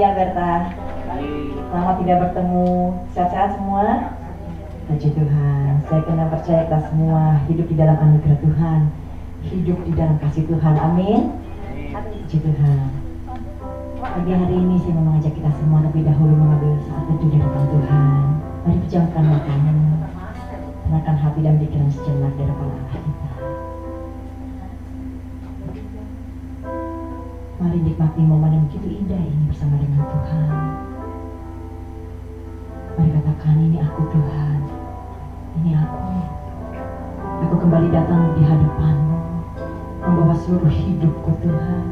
pagi Alberta. Lama tidak bertemu. Sehat-sehat semua? Puji Tuhan. Saya kena percaya kita semua hidup di dalam anugerah Tuhan, hidup di dalam kasih Tuhan. Amin. Puji Tuhan. Pagi hari ini saya mau mengajak kita semua lebih dahulu mengambil saat teduh di depan Tuhan. Mari pejamkan matanya, tenangkan hati dan pikiran sejenak di depan Allah kita. Mari nikmati momen yang begitu indah ini bersama dengan Tuhan. Mari katakan, ini aku Tuhan, ini aku. Aku kembali datang di hadapan-Mu, membawa seluruh hidupku Tuhan.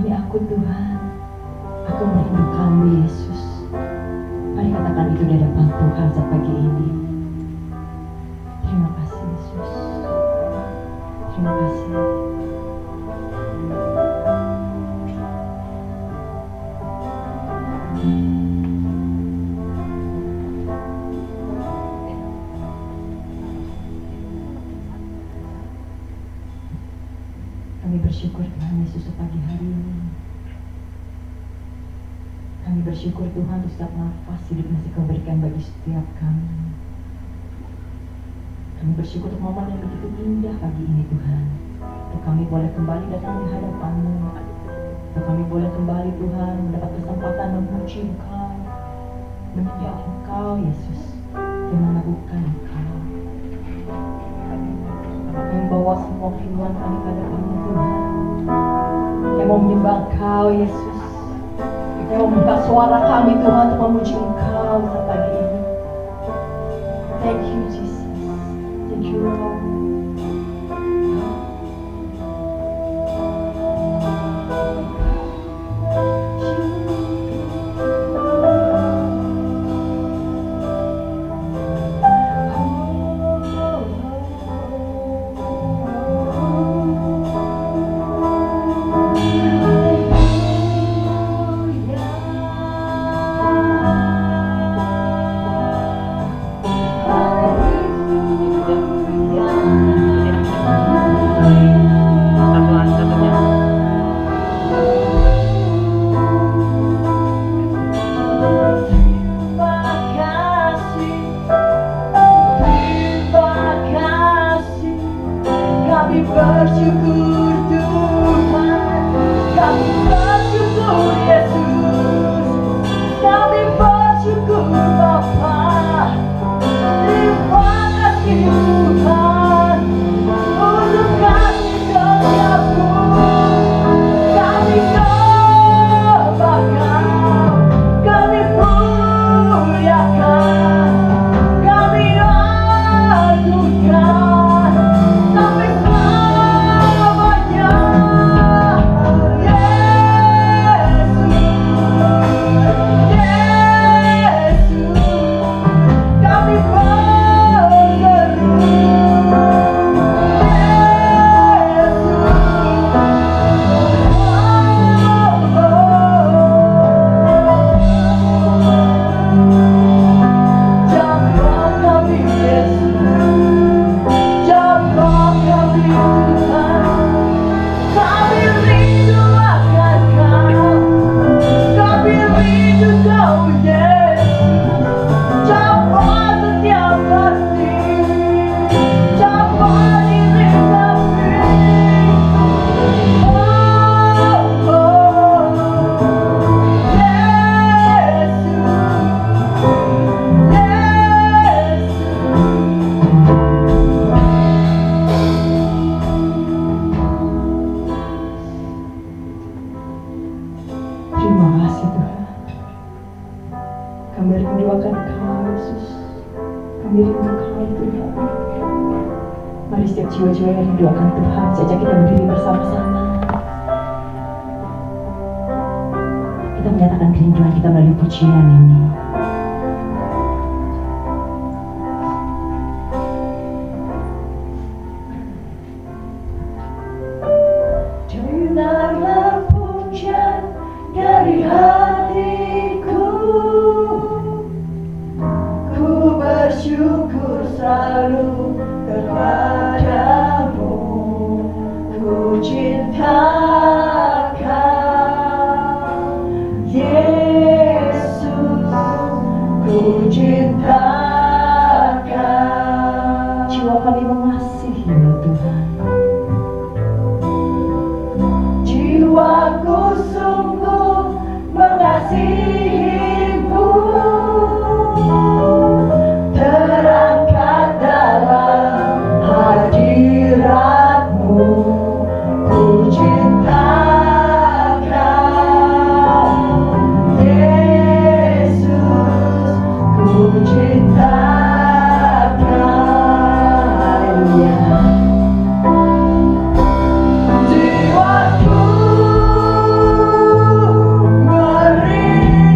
Ini aku Tuhan, aku merindukan-Mu Yesus. Mari katakan itu di hadapan Tuhan sepagi ini. Terima kasih Yesus. Terima kasih. Kami bersyukur Tuhan Yesus pagi hari ini. Kami bersyukur Tuhan untuk setiap nafas hidup yang Kau berikan bagi setiap kami. Kami bersyukur untuk momen yang begitu indah pagi ini Tuhan. Untuk kami boleh kembali datang di hadapan-Mu. Untuk kami boleh kembali Tuhan mendapat kesempatan memuji Engkau, menyembah Engkau Yesus, dan menabuhkan Engkau. Membawa semua kehidupan kami ke hadapan-Mu Tuhan. Yang mau menyembah Engkau Yesus, yang mau membuka suara kami Tuhan untuk memuji Engkau pagi ini. Thank you Jesus. Thank you Lord. Jiwa-jiwa yang rindukan Tuhan, sejak kita berdiri bersama-sama, kita menyatakan kerinduan kita melalui pujian ini. Dengarlah pujian dari hatiku, ku bersyukur selalu kepadamu, ku cinta Kau, cintakan. Jiwa kami mengasihi-Mu Tuhan. Jiwaku sungguh mengasihi-Mu, terangkat dalam hadirat-Mu. Ku cintakan Yesus, ku cintakan. Haleluya. Jiwaku merindukanmu,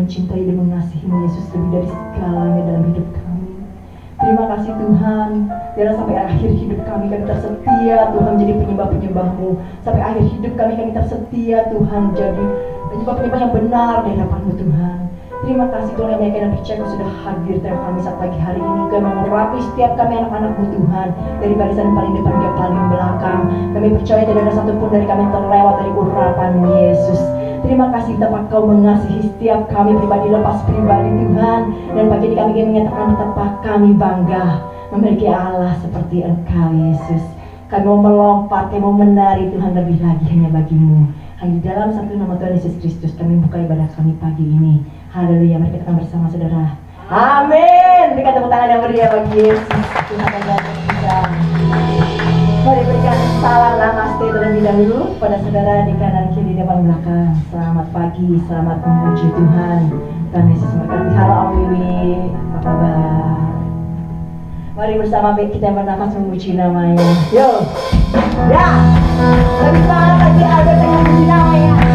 mencintai dan mengasihi-Mu Yesus lebih dari segalanya dalam hidup kami. Terima kasih Tuhan, biarlah sampai akhir hidup kami tersetia Tuhan menjadi penyembah-penyembah-Mu. Sampai akhir hidup kami tersetia Tuhan jadi penyembah-penyembah yang benar di hadapan-Mu Tuhan. Terima kasih Tuhan yang meyakinkan dan percaya Kau sudah hadir dalam kami saat pagi hari ini. Kau mengurapi setiap kami anak-anak-Mu Tuhan, dari barisan paling depan hingga paling belakang. Kami percaya tidak ada satupun dari kami yang terlewat dari urapan-Mu Yesus. Terima kasih betapa Kau mengasihi setiap kami pribadi lepas pribadi Tuhan. Dan pagi ini kami ingin menyatakan betapa kami bangga memiliki Allah seperti Engkau Yesus. Kami mau melompat, kami mau menari Tuhan lebih lagi hanya bagi-Mu. Hanya di dalam satu nama Tuhan Yesus Kristus kami buka ibadah kami pagi ini. Haleluya, mari kita bersama saudara. Amin. Berikan tepuk tangan yang meriah bagi Yesus. Tuhan yang kita. Mari berikan salam namaste terlebih dahulu pada saudara di kanan kiri depan belakang. Selamat pagi, selamat memuji Tuhan. Tuhan Yesus memberkati. Halo Om Wiwi, apa kabar? Mari bersama kita bernafas memuji namanya. Yo, ya, lebih semangat lagi Albert dengan memuji namanya.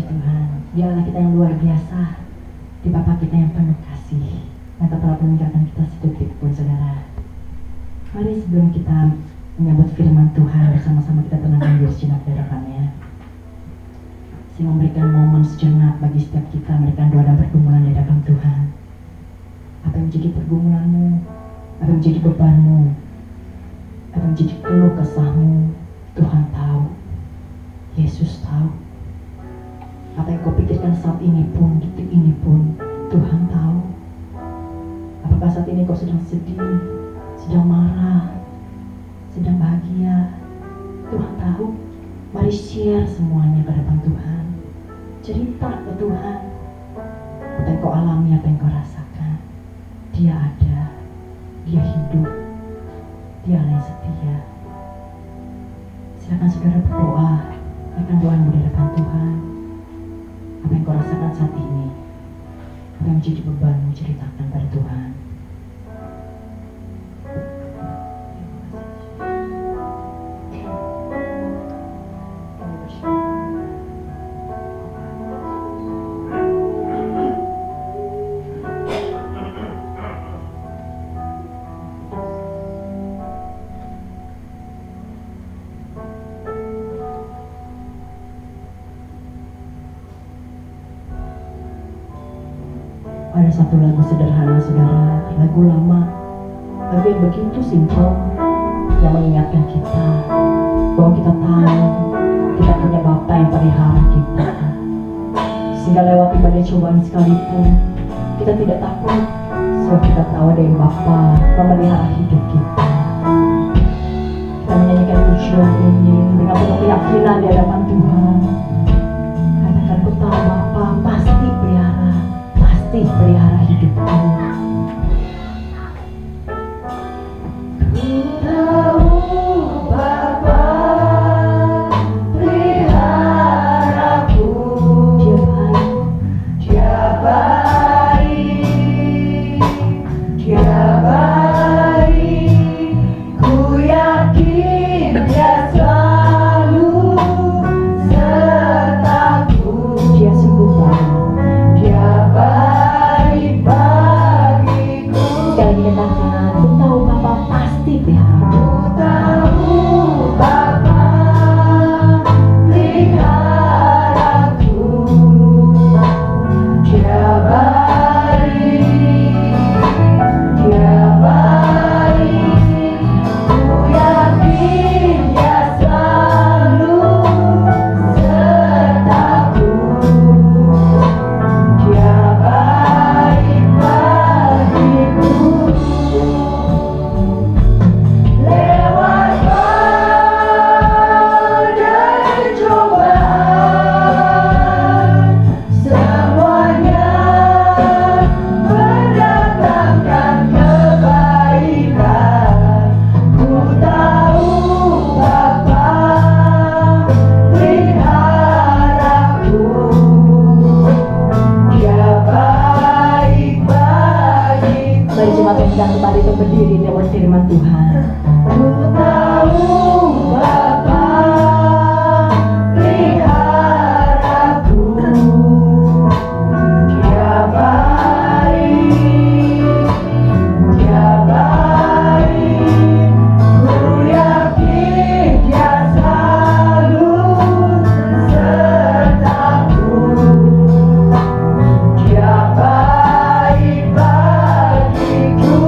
puji Tuhan. Dia Allah kita yang luar biasa. Di Bapa kita yang penuh kasih, yang tak pernah meninggalkan kita sedetik pun, saudara. Mari sebelum kita menyambut firman Tuhan, bersama-sama kita tenangkan diri sejenak di hadapannya. Saya memberikan momen sejenak bagi setiap kita, memberikan doa dan pergumulan di hadapan Tuhan. Apa yang menjadi pergumulanmu, apa yang menjadi bebanmu, apa yang menjadi keluh kesahmu, Tuhan tahu. Yesus tahu. Apa yang kau pikirkan saat ini pun, detik ini pun, Tuhan tahu. Apakah saat ini kau sedang sedih, sedang marah, sedang bahagia, Tuhan tahu. Mari share semuanya ke hadapan Tuhan. Cerita ke Tuhan apa yang kau alami, apa yang kau rasakan. Dia ada, Dia hidup, Dia Allah yang setia. Silakan saudara berdoa, berikan doamu di hadapan Tuhan. Apa yang kau rasakan saat ini, apa yang menjadi bebanmu, ceritakan pada Tuhan. Ada satu lagu sederhana, saudara, lagu lama, lagu yang begitu simpel, yang mengingatkan kita bahwa kita tahu kita punya Bapa yang pelihara kita, sehingga lewati banyak cobaan sekalipun kita tidak takut, sebab kita tahu ada yang Bapa memelihara hidup kita. Kita menyanyikan pujian ini dengan penuh keyakinan di hadapan Tuhan. Katakan, ku tahu Bapa pasti pelihara hidupku. Ku tahu Bapa peliharaku. Dia baik, Dia baik. Ku yakin Dia selalu sertaku. Dia sungguh baik, Dia baik. Sekali lagi katakan, ku tahu Bapa pasti pelihara. Ku tahu Bapa peliharaku. Dia baik, Dia baik. Ku yakin Dia selalu sertaku. Dia baik bagiku. Lewat badai cobaan, semuanya mendatangkan kebaikan. Ku tahu Bapa peliharaku. Dia baik bagiku. Mari jemaat yang sedang kembali untuk berdiri di dalam firman Tuhan. Ku tahu Bapa peliharaku. Dia baik, Dia baik. Ku yakin Dia selalu sertaku. Dia baik bagiku.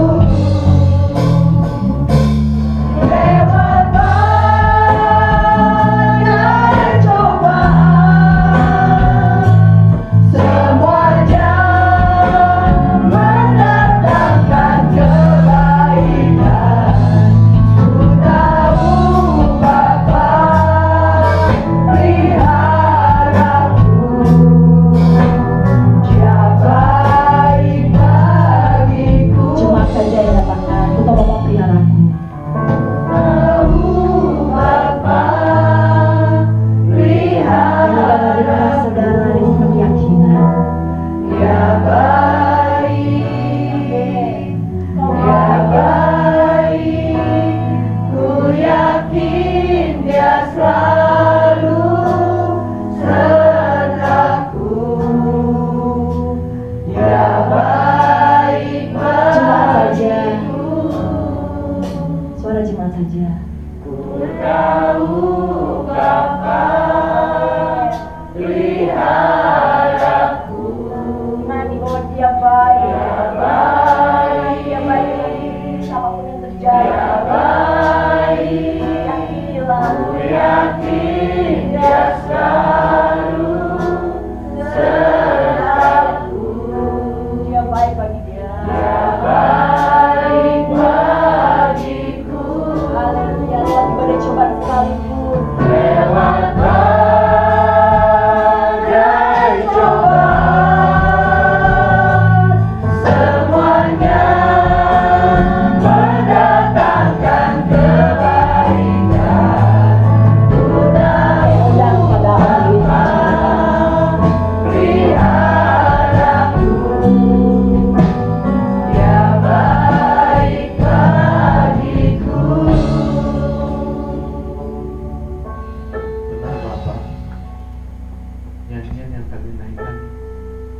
naikkan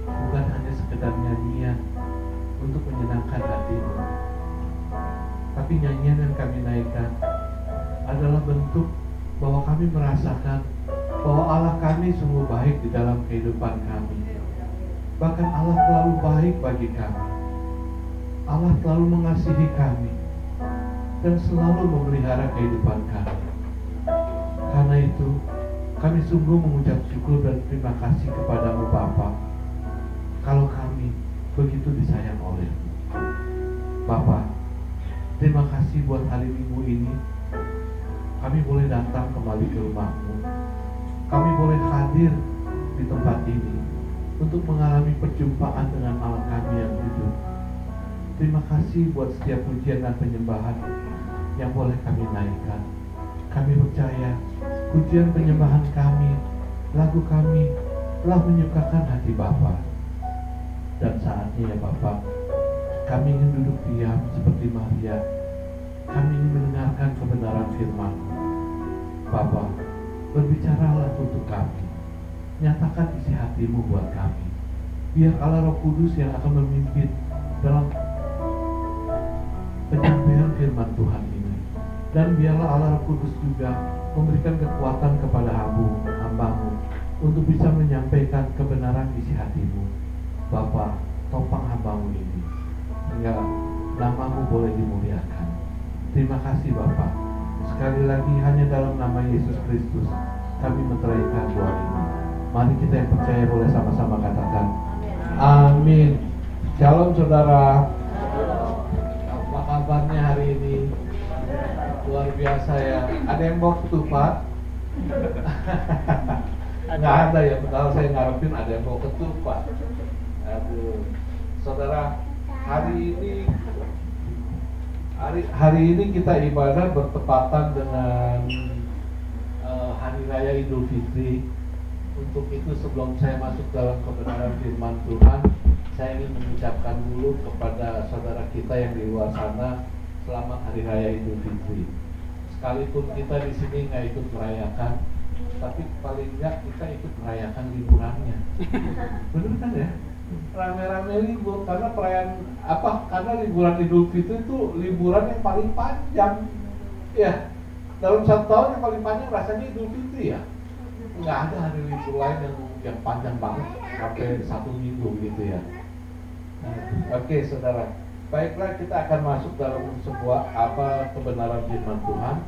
bukan hanya sekedar nyanyian untuk menyenangkan hatimu, tapi nyanyian yang kami naikkan adalah bentuk bahwa kami merasakan bahwa Allah kami sungguh baik di dalam kehidupan kami. Bahkan Allah terlalu baik bagi kami. Allah selalu mengasihi kami dan selalu memelihara kehidupan kami. Karena itu, kami sungguh mengucap syukur dan terima kasih kepadamu Bapa, kalau kami begitu disayang oleh-Mu. Bapa, terima kasih buat hari Minggu ini. Kami boleh datang kembali ke rumah-Mu. Kami boleh hadir di tempat ini untuk mengalami perjumpaan dengan Allah kami yang hidup. Terima kasih buat setiap pujian dan penyembahan yang boleh kami naikkan. Kami percaya pujian penyembahan kami, lagu kami telah menyukakan hati Bapa. Dan saatnya ya Bapa, kami ingin duduk diam seperti Maria. Kami ingin mendengarkan kebenaran firman. Bapa, berbicaralah untuk kami. Nyatakan isi hatimu buat kami. Biar Allah Roh Kudus yang akan memimpin dalam penyampaian firman Tuhan ini. Dan biarlah Allah Roh Kudus juga memberikan kekuatan kepada hamba-Mu untuk bisa menyampaikan kebenaran isi hatimu. Bapa, topang hamba-Mu ini hingga nama-Mu boleh dimuliakan. Terima kasih Bapa. Sekali lagi hanya dalam nama Yesus Kristus kami menteraikan doa ini. Mari kita yang percaya boleh sama-sama katakan amin. Shalom saudara. Apa kabarnya hari ini? Luar biasa ya. Ada yang mau ketupat? Nggak ada ya. Kalau saya ngarepin ada yang mau ketupat. Aduh, saudara, hari ini kita ibadah bertepatan dengan Hari Raya Idul Fitri. Untuk itu sebelum saya masuk dalam kebenaran firman Tuhan, saya ingin mengucapkan dulu kepada saudara kita yang di luar sana selamat Hari Raya Idul Fitri. Sekalipun kita di sini nggak ikut merayakan, tapi paling nggak kita ikut merayakan liburannya. Benar kan ya? Rame-rame libur karena perayaan karena liburan Idul Fitri itu liburan yang paling panjang. Ya, dalam 1 tahun yang paling panjang rasanya Idul Fitri ya. Nggak ada hari libur lain yang panjang banget sampai 1 minggu gitu ya. Oke, saudara. Baiklah, kita akan masuk dalam sebuah kebenaran firman Tuhan.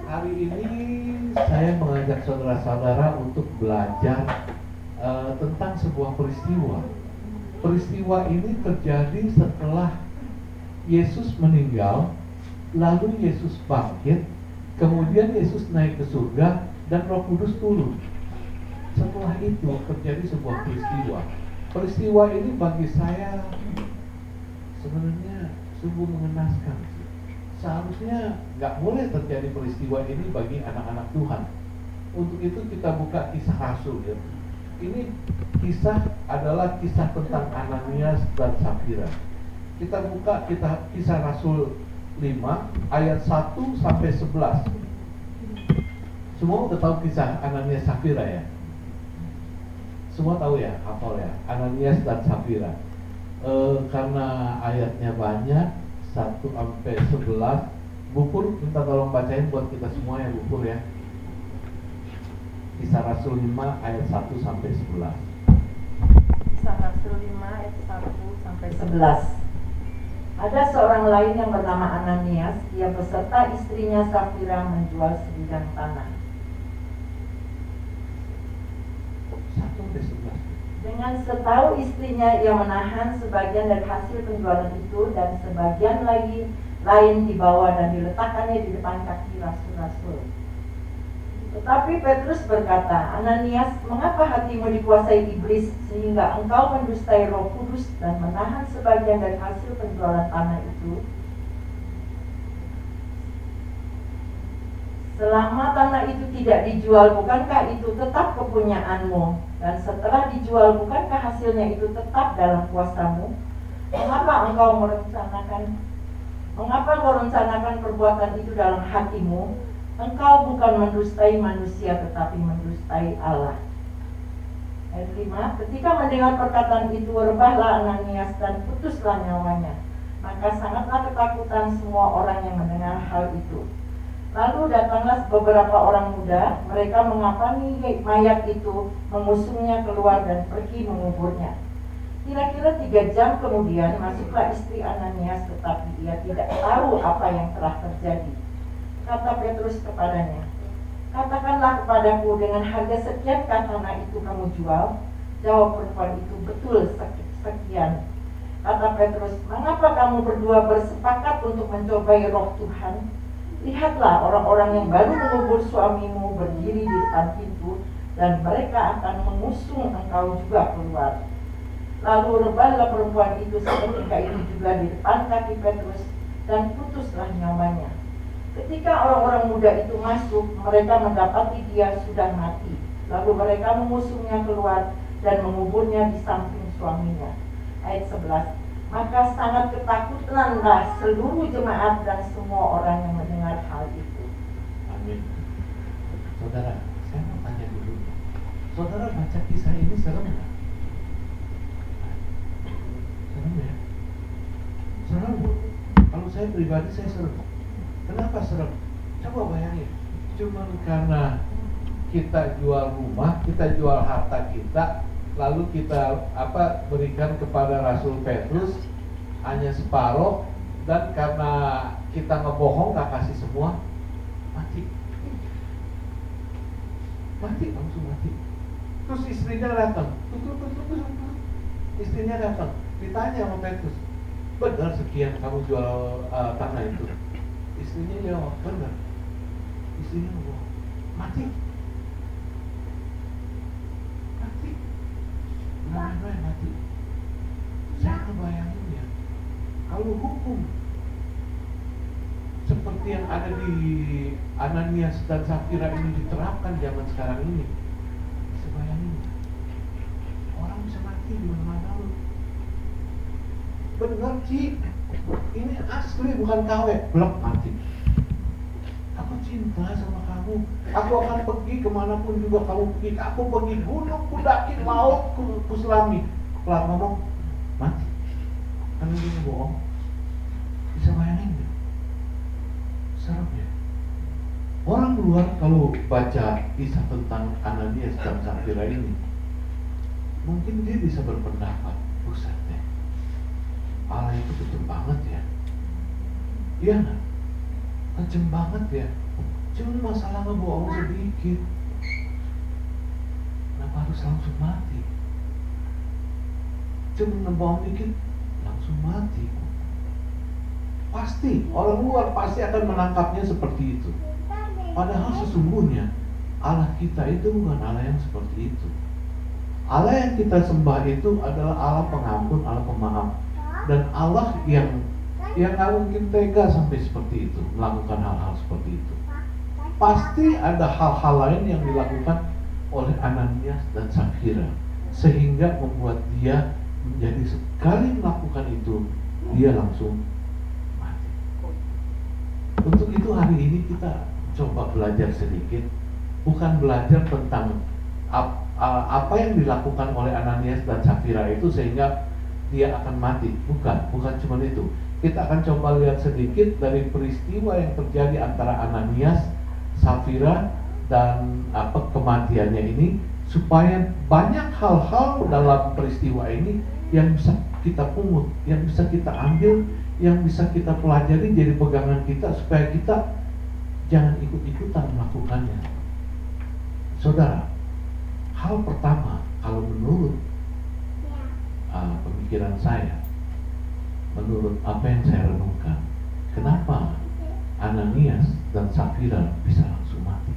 Hari ini saya mengajak saudara-saudara untuk belajar tentang sebuah peristiwa. Peristiwa ini terjadi setelah Yesus meninggal, lalu Yesus bangkit, kemudian Yesus naik ke surga dan Roh Kudus turun. Setelah itu terjadi sebuah peristiwa. Peristiwa ini bagi saya sebenarnya sungguh mengenaskan. Seharusnya nggak boleh terjadi peristiwa ini bagi anak-anak Tuhan. Untuk itu kita buka Kisah Rasul ya. Ini adalah kisah tentang Ananias dan Safira. Kita buka Kisah Rasul 5 ayat 1 sampai 11. Semua udah tahu kisah Ananias Safira ya? Semua tahu ya, hafal ya, Ananias dan Safira. Karena ayatnya banyak 1 sampai 11. Bu Pur minta tolong bacain buat kita semua ya Bu Pur ya. Kisah Rasul 5 ayat 1 sampai 11. Kisah Rasul 5 ayat 1 sampai 11. Ada seorang lain yang bernama Ananias. Ia beserta istrinya Safira menjual sebidang tanah. 1 sampai 11. Dengan setahu istrinya, ia menahan sebagian dari hasil penjualan itu dan sebagian lain dibawa dan diletakkannya di depan kaki rasul-rasul. Tetapi Petrus berkata, Ananias, mengapa hatimu dikuasai iblis sehingga engkau mendustai Roh Kudus dan menahan sebagian dari hasil penjualan tanah itu? Selama tanah itu tidak dijual, bukankah itu tetap kepunyaanmu? Dan setelah dijual, bukankah hasilnya itu tetap dalam kuasamu? Mengapa engkau merencanakan perbuatan itu dalam hatimu? Engkau bukan mendustai manusia, tetapi mendustai Allah. Ayat 5, ketika mendengar perkataan itu, rebahlah Ananias dan putuslah nyawanya. Maka sangatlah ketakutan semua orang yang mendengar hal itu. Lalu datanglah beberapa orang muda, mereka mengapani mayat itu, mengusungnya keluar dan pergi menguburnya. Kira-kira 3 jam kemudian masuklah istri Ananias, tetapi ia tidak tahu apa yang telah terjadi. Kata Petrus kepadanya, katakanlah kepadaku, dengan harga sekiankah tanah itu kamu jual? Jawab perempuan itu, betul sekian. Kata Petrus, mengapa kamu berdua bersepakat untuk mencobai roh Tuhan? Lihatlah, orang-orang yang baru mengubur suamimu berdiri di depan pintu, dan mereka akan mengusung engkau juga keluar. Lalu rebahlah perempuan itu seketika itu juga di depan kaki Petrus, dan putuslah nyawanya. Ketika orang-orang muda itu masuk, mereka mendapati dia sudah mati. Lalu mereka mengusungnya keluar dan menguburnya di samping suaminya. Ayat 11. Maka sangat ketakutanlah seluruh jemaat dan semua orang yang mendengar hal itu. Amin. Saudara, saya mau tanya dulu. Saudara baca kisah ini serem nggak? Serem ya? Serem. Kalau saya pribadi saya serem. Kenapa serem? Coba bayangin. Cuman karena kita jual rumah, kita jual harta kita, lalu kita berikan kepada Rasul Petrus hanya separuh, dan karena kita ngebohong gak kasih semua, mati, langsung mati. Terus istrinya datang, istrinya datang, ditanya sama Petrus, benar sekian kamu jual tanah itu? Istrinya jawab, benar. Istrinya ngomong, mati. Benar-benar mati. Saya ngebayangin ya, kalau hukum seperti yang ada di Ananias dan Safira ini diterapkan zaman sekarang ini, bisa bayangin, orang bisa mati di mana-mana loh. Benar Ci, ini asli bukan KW, blok mati. Aku cinta sama kamu, aku akan pergi kemanapun juga kamu pergi. Aku pergi gunung, ku daki laut, ku selami. Kelar ngomong, mati. Kan ini bohong. Bisa bayangin gak? Serem ya. Orang luar kalau baca kisah tentang Ananias dan Safira ini, mungkin dia bisa berpendapat, buset deh, Allah itu kejam banget ya. Iya gak? Kejam banget ya. Cuma masalah ngebohong sedikit, kenapa harus langsung mati? Cuma ngebohong dikit langsung mati. Pasti orang luar pasti akan menangkapnya seperti itu. Padahal sesungguhnya Allah kita itu bukan Allah yang seperti itu. Allah yang kita sembah itu adalah Allah pengampun, Allah pemaaf, dan Allah yang nggak mungkin tega sampai seperti itu, melakukan hal-hal seperti itu. Pasti ada hal-hal lain yang dilakukan oleh Ananias dan Safira, sehingga membuat dia menjadi sekali melakukan itu, dia langsung mati. Untuk itu hari ini kita coba belajar sedikit, bukan belajar tentang apa yang dilakukan oleh Ananias dan Safira itu sehingga dia akan mati. Bukan cuma itu. Kita akan coba lihat sedikit dari peristiwa yang terjadi antara Ananias, Safira, dan kematiannya ini, supaya banyak hal-hal dalam peristiwa ini yang bisa kita pungut, yang bisa kita ambil, yang bisa kita pelajari jadi pegangan kita, supaya kita jangan ikut-ikutan melakukannya. Saudara, hal pertama kalau menurut pemikiran saya, menurut apa yang saya renungkan, kenapa Ananias dan Safira bisa langsung mati?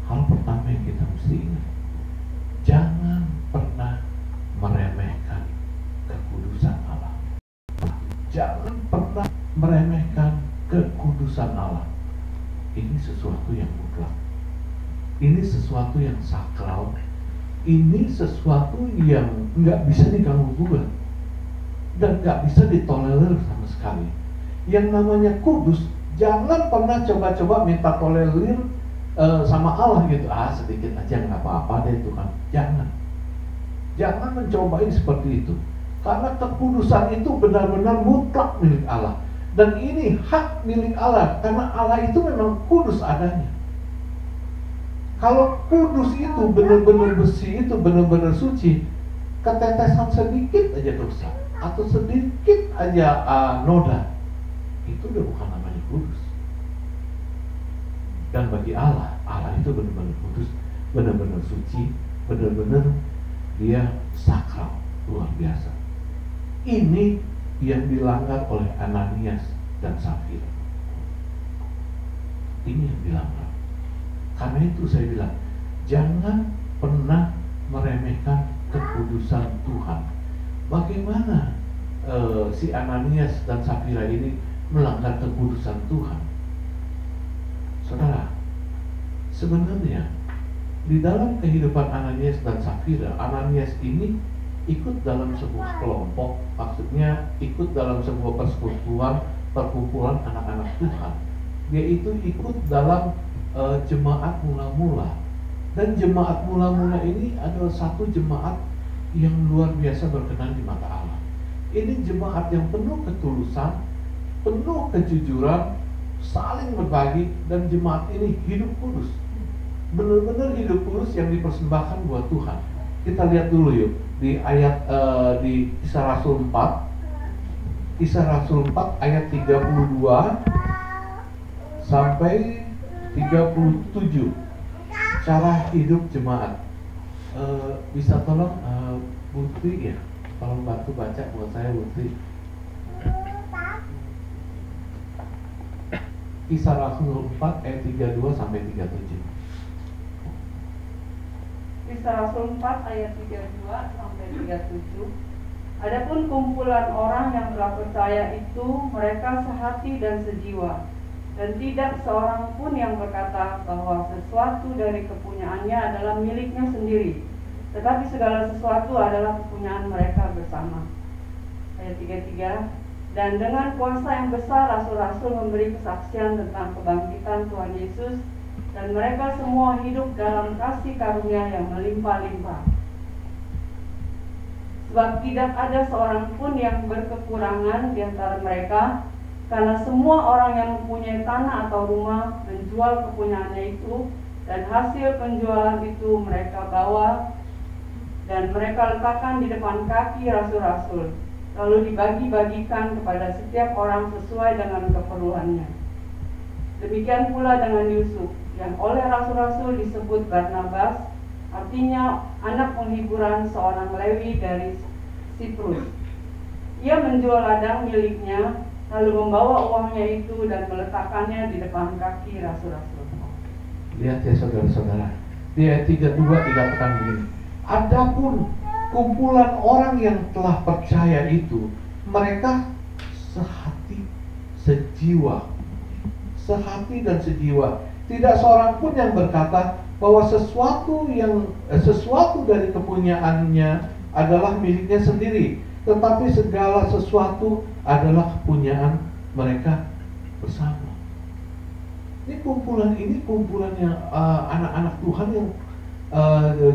Hal pertama yang kita mesti ingat, jangan pernah meremehkan kekudusan Allah. Jangan pernah meremehkan kekudusan Allah. Ini sesuatu yang mutlak. Ini sesuatu yang sakral. Ini sesuatu yang nggak bisa diganggu gugat dan nggak bisa ditolerir sama sekali. Yang namanya kudus, jangan pernah coba-coba minta tolerir sama Allah gitu. Sedikit aja nggak apa-apa deh itu kan. Jangan. Jangan mencobain seperti itu. Karena kekudusan itu benar-benar mutlak milik Allah. Dan ini hak milik Allah, karena Allah itu memang kudus adanya. Kalau kudus itu benar-benar bersih, itu benar-benar suci, ketetesan sedikit aja dosa atau sedikit aja noda, itu udah bukan namanya kudus. Dan bagi Allah, Allah itu benar-benar kudus, benar-benar suci, benar-benar dia sakral, luar biasa. Ini yang dilanggar oleh Ananias dan Safira. Ini yang dilanggar. Karena itu saya bilang, jangan pernah meremehkan kekudusan Tuhan. Bagaimana si Ananias dan Safira ini melanggar kekudusan Tuhan? Saudara, sebenarnya di dalam kehidupan Ananias dan Safira, Ananias ini ikut dalam sebuah kelompok, maksudnya ikut dalam sebuah persekutuan, perkumpulan anak-anak Tuhan. Dia itu ikut dalam jemaat mula-mula. Dan jemaat mula-mula ini adalah satu jemaat yang luar biasa berkenan di mata Allah. Ini jemaat yang penuh ketulusan, penuh kejujuran, saling berbagi, dan jemaat ini hidup kudus. Benar-benar hidup kudus yang dipersembahkan buat Tuhan. Kita lihat dulu yuk di ayat di Kisah Rasul 4. Kisah Rasul 4 ayat 32 sampai 37. Cara hidup jemaat. Bisa tolong Putri ya, tolong bantu baca buat saya Putri. Kisah Rasul 4 ayat 32 sampai 37. Kisah Rasul 4 ayat 32 sampai 37. Adapun kumpulan orang yang telah percaya itu, mereka sehati dan sejiwa, dan tidak seorang pun yang berkata bahwa sesuatu dari kepunyaannya adalah miliknya sendiri, tetapi segala sesuatu adalah kepunyaan mereka bersama. Ayat 33. Dan dengan kuasa yang besar rasul-rasul memberi kesaksian tentang kebangkitan Tuhan Yesus, dan mereka semua hidup dalam kasih karunia yang melimpah-limpah. Sebab tidak ada seorang pun yang berkekurangan di antara mereka, karena semua orang yang mempunyai tanah atau rumah menjual kepunyaannya itu, dan hasil penjualan itu mereka bawa dan mereka letakkan di depan kaki rasul-rasul, lalu dibagi-bagikan kepada setiap orang sesuai dengan keperluannya. Demikian pula dengan Yusuf, yang oleh rasul-rasul disebut Barnabas, artinya anak penghiburan seorang Lewi dari Siprus. Ia menjual ladang miliknya, lalu membawa uangnya itu dan meletakkannya di depan kaki rasul-rasul. Lihat ya saudara-saudara, di ayat 32 dikatakan begini, adapun kumpulan orang yang telah percaya itu, mereka sehati, sejiwa. Sehati dan sejiwa. Tidak seorang pun yang berkata bahwa sesuatu dari kepunyaannya adalah miliknya sendiri, tetapi segala sesuatu adalah kepunyaan mereka bersama. Ini kumpulan yang anak-anak Tuhan yang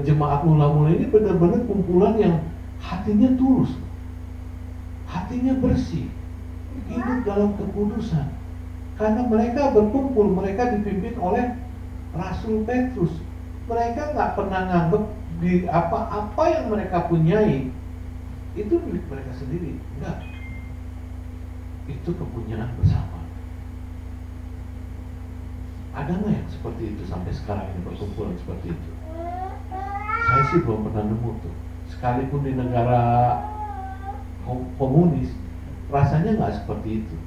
jemaat mula-mula ini benar-benar kumpulan yang hatinya tulus, hatinya bersih, hidup dalam kekudusan. Karena mereka berkumpul, mereka dipimpin oleh Rasul Petrus. Mereka nggak pernah nganggap di apa-apa yang mereka punyai itu milik mereka sendiri. Enggak. Itu kepunyaan bersama. Ada nggak yang seperti itu sampai sekarang ini, perkumpulan seperti itu? Saya sih belum pernah nemu tuh. Sekalipun di negara komunis, rasanya nggak seperti itu.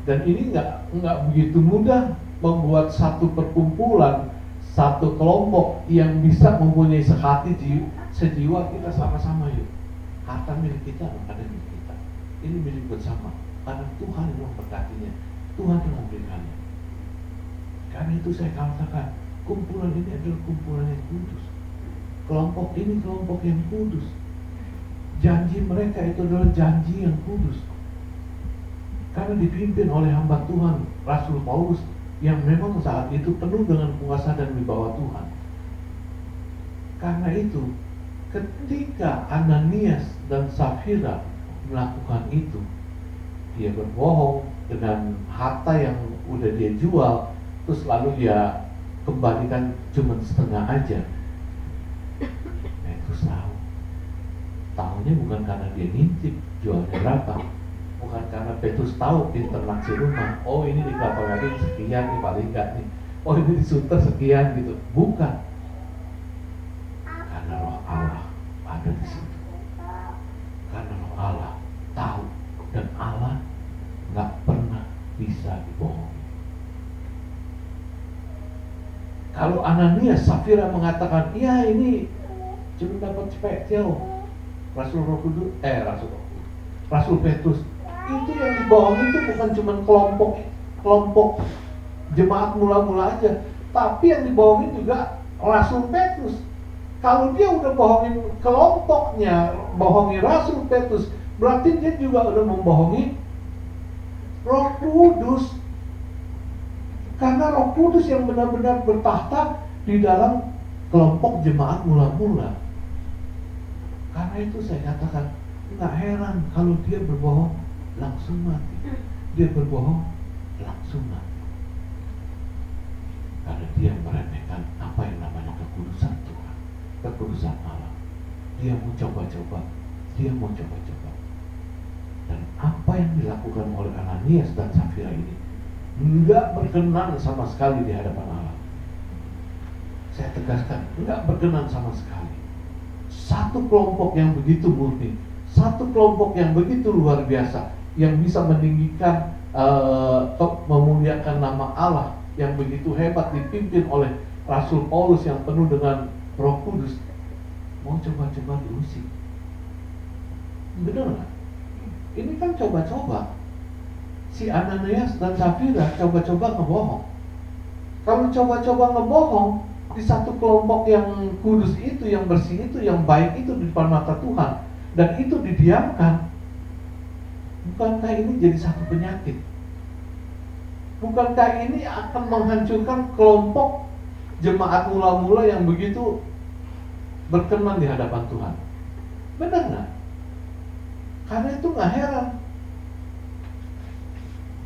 Dan ini nggak begitu mudah membuat satu perkumpulan, satu kelompok yang bisa mempunyai sehati sejiwa. Kita sama-sama yuk. Harta milik kita ada milik kita. Ini milik bersama. Karena Tuhan yang memberkatinya, Tuhan yang memberikannya. Karena itu saya katakan, kumpulan ini adalah kumpulan yang kudus. Kelompok ini kelompok yang kudus. Janji mereka itu adalah janji yang kudus. Karena dipimpin oleh hamba Tuhan, Rasul Paulus, yang memang saat itu penuh dengan kuasa dan wibawa Tuhan. Karena itu, ketika Ananias dan Safira melakukan itu, dia berbohong dengan harta yang udah dia jual, terus lalu dia kembalikan cuma setengah aja. Petrus tahunya bukan karena dia ngintip jualnya berapa, bukan karena Petrus tahu pinter naksir rumah. Oh, ini di Kelapa Gading sekian nih paling enggak nih. Oh, ini di Sunter sekian gitu. Bukan. Karena Roh Allah ada di situ. Karena Roh Allah tahu, dan Allah nggak pernah bisa dibohongi. Kalau Ananias, Safira mengatakan, iya ini cuma dapat spesial, Rasul Petrus, itu yang dibohongi itu bukan cuma kelompok jemaat mula-mula aja, tapi yang dibohongin juga Rasul Petrus. Kalau dia udah bohongin kelompoknya, bohongi Rasul Petrus, berarti dia juga udah membohongi Roh Kudus. Karena Roh Kudus yang benar-benar bertahta di dalam kelompok jemaat mula-mula. Karena itu saya katakan, nggak heran kalau dia berbohong langsung mati. Dia berbohong langsung mati. Karena dia meremehkan apa yang namanya kekudusan Tuhan, kekudusan Allah. Dia mau coba-coba. Dan apa yang dilakukan oleh Ananias dan Safira ini nggak berkenan sama sekali di hadapan Allah. Saya tegaskan, nggak berkenan sama sekali. Satu kelompok yang begitu murni, satu kelompok yang begitu luar biasa, yang bisa meninggikan, memuliakan nama Allah, yang begitu hebat, dipimpin oleh Rasul Paulus yang penuh dengan Roh Kudus, mau coba-coba diusik. Benar nggak? Ini kan coba-coba. Si Ananias dan Safira coba-coba ngebohong. Kalau coba-coba ngebohong di satu kelompok yang kudus itu, yang bersih itu, yang baik itu di depan mata Tuhan, dan itu didiamkan, bukankah ini jadi satu penyakit? Bukankah ini akan menghancurkan kelompok jemaat mula-mula yang begitu berkenan di hadapan Tuhan? Benar nggak? Karena itu nggak heran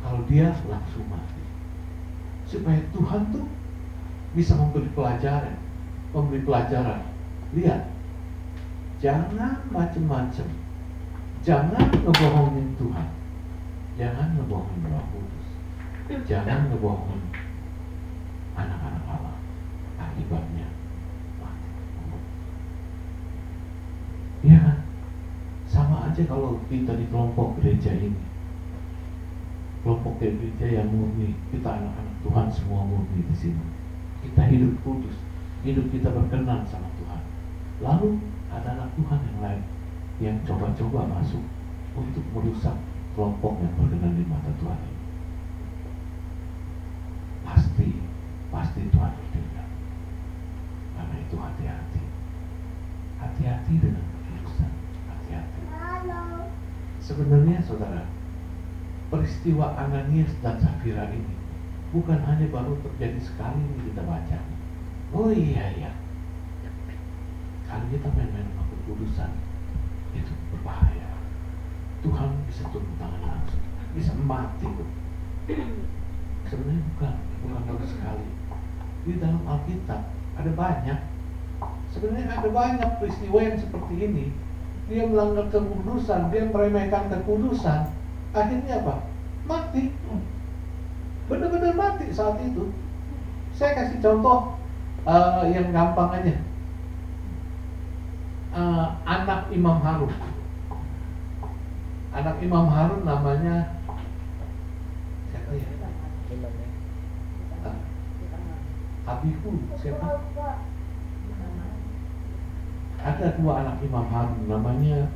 kalau dia langsung mati. Supaya Tuhan tuh bisa memberi pelajaran. Lihat, jangan macem-macem, jangan ngebohongin Tuhan, jangan ngebohongin Roh Kudus, jangan ngebohongin anak-anak Allah. Akibatnya mati. Iya kan? Sama aja kalau kita di kelompok gereja ini, kelompok gereja yang murni, kita anak-anak Tuhan semua murni di sini. Kita hidup kudus, hidup kita berkenan sama Tuhan. Lalu ada anak Tuhan yang lain yang coba-coba masuk untuk merusak kelompok yang berkenan di mata Tuhan ini. Pasti Tuhan bertindak. Karena itu hati-hati. Hati-hati dengan keputusan. Hati-hati. Sebenarnya saudara, peristiwa Ananias dan Safira ini bukan hanya baru terjadi sekali ini kita baca. Oh iya. Kalau kita main-main sama kekudusan, itu berbahaya. Tuhan bisa turun tangan langsung, bisa mati. Sebenarnya bukan baru sekali. Di dalam Alkitab ada banyak. Sebenarnya ada banyak peristiwa yang seperti ini. Dia melanggar kekudusan, dia meremehkan kekudusan. Akhirnya apa? Mati. Benar-benar mati saat itu. Saya kasih contoh yang gampang aja. Anak Imam Harun. Anak Imam Harun namanya siapa ya? Abihu. Siapa? Ada dua anak Imam Harun, namanya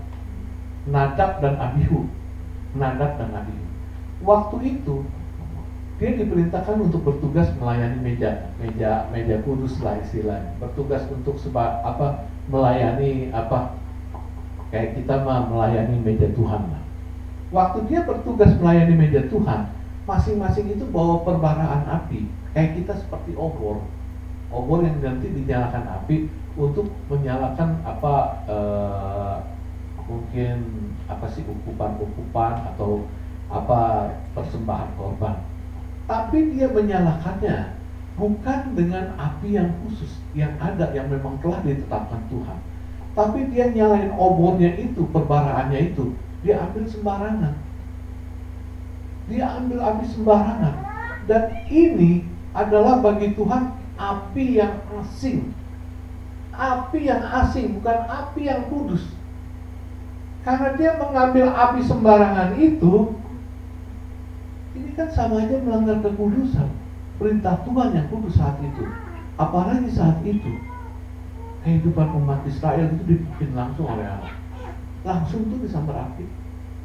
Nadab dan Abihu. Waktu itu dia diperintahkan untuk bertugas melayani meja kudus lah istilahnya. Bertugas untuk melayani kayak kita melayani meja Tuhan lah. Waktu dia bertugas melayani meja Tuhan, masing-masing itu bawa perbaraan api. Kayak kita seperti obor. obor yang nanti dinyalakan api untuk menyalakan mungkin ukupan atau persembahan korban. Tapi dia menyalakannya bukan dengan api yang khusus yang memang telah ditetapkan Tuhan. Tapi dia nyalain obornya itu, perbaraannya itu, dia ambil sembarangan. Dia ambil api sembarangan. Dan ini adalah bagi Tuhan api yang asing. Api yang asing, bukan api yang kudus. Karena dia mengambil api sembarangan itu, ini kan sama aja melanggar kekudusan. Perintah Tuhan yang kudus saat itu. Apalagi saat itu kehidupan umat Israel itu dipimpin langsung oleh Allah. Langsung tuh disambar api,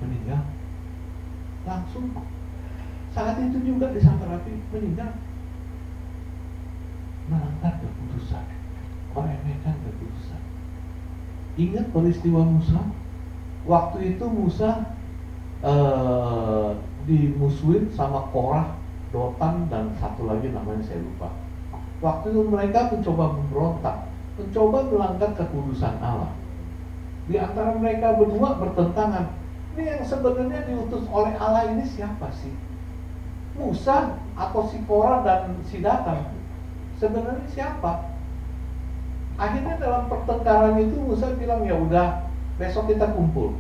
meninggal. Langsung. Saat itu juga disambar api, meninggal. Melanggar kekudusan, meremehkan kekudusan. Ingat peristiwa Musa? Waktu itu Musa dimusuhin sama Korah, Dotan, dan satu lagi namanya saya lupa. Waktu itu mereka mencoba memberontak, mencoba melanggar kekudusan Allah. Di antara mereka berdua bertentangan. Ini yang sebenarnya diutus oleh Allah ini siapa sih? Musa atau si Korah dan si Datan? Sebenarnya siapa? Akhirnya dalam pertengkaran itu Musa bilang, ya udah, besok kita kumpul.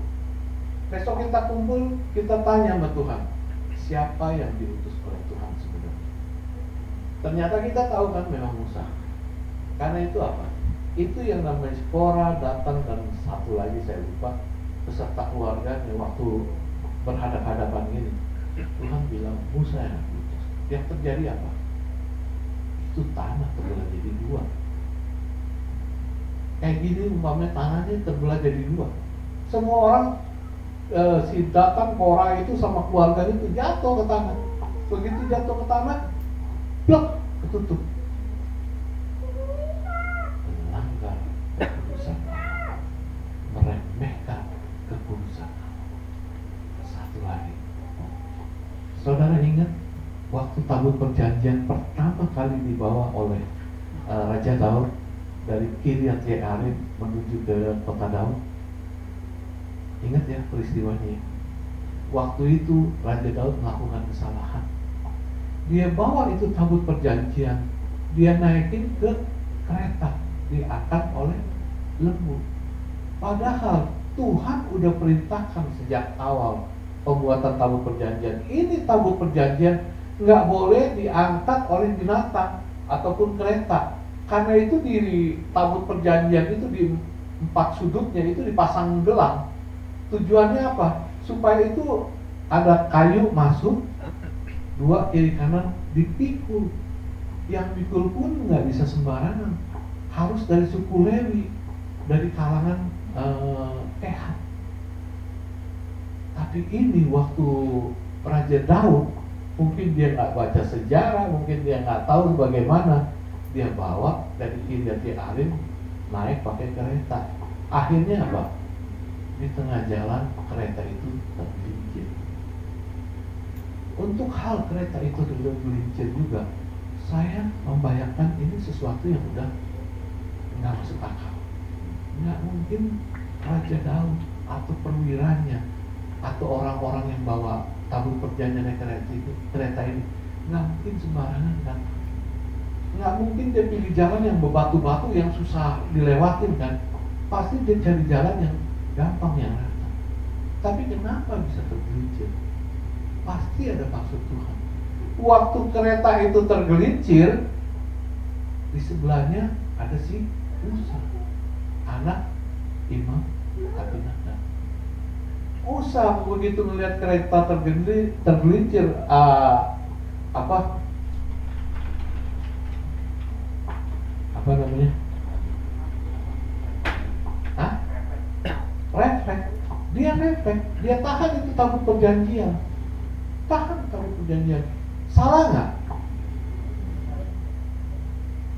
Besok kita kumpul, kita tanya sama Tuhan, siapa yang diutus oleh Tuhan sebenarnya? Ternyata kita tahu kan memang Musa. Karena itu apa? Itu yang namanya Korah, Datan, dan satu lagi saya lupa, beserta keluarganya waktu berhadapan-hadapan ini. Tuhan bilang, Musa yang diutus. Yang terjadi apa? Itu tanah terbelah jadi dua. Kayak gini umpamanya tanahnya terbelah jadi dua. Semua orang si Datan, Korah itu sama keluarganya itu jatuh ke tanah. Begitu jatuh ke tanah, blok, ketutup. Melanggar kekudusan Allah, meremehkan kekudusan Allah. Satu lagi, saudara ingat waktu tabut perjanjian pertama kali dibawa oleh Raja Daud dari Kiryat Yearim menuju ke kota Daud? Ingat ya peristiwanya. Waktu itu Raja Daud melakukan kesalahan. Dia bawa itu tabut perjanjian, dia naikin ke kereta, diangkat oleh lembu. Padahal Tuhan udah perintahkan sejak awal pembuatan tabut perjanjian. Ini tabut perjanjian nggak boleh diangkat oleh binatang ataupun kereta. Karena itu di tabut perjanjian itu di 4 sudutnya itu dipasang gelang. Tujuannya apa? Supaya itu ada kayu masuk, 2 kiri kanan dipikul. Yang pikul pun nggak bisa sembarangan, harus dari suku Lewi, dari kalangan Kehat. Tapi ini waktu Raja Daud, mungkin dia nggak baca sejarah, mungkin dia nggak tahu bagaimana, dia bawa dari Kiryat Yearim naik pakai kereta. Akhirnya apa? Di tengah jalan kereta itu tergelincir. Untuk hal kereta itu tergelincir juga, saya membayangkan ini sesuatu yang udah nggak masuk akal. Nggak mungkin Raja Daud atau perwiranya atau orang-orang yang bawa tabut perjanjian kereta ini nggak mungkin sembarangan kan? Nggak mungkin dia pilih jalan yang berbatu-batu yang susah dilewatin kan? Pasti dia cari jalan yang gampang, yang rata. Tapi kenapa bisa tergelincir? Pasti ada maksud Tuhan. Waktu kereta itu tergelincir, di sebelahnya ada si Musa, anak Imam Abinadab. Musa begitu melihat kereta tergelincir, apa namanya? Refleks. Dia refleks. Dia tahan itu tabut perjanjian. Tahan tabut perjanjian. Salah nggak?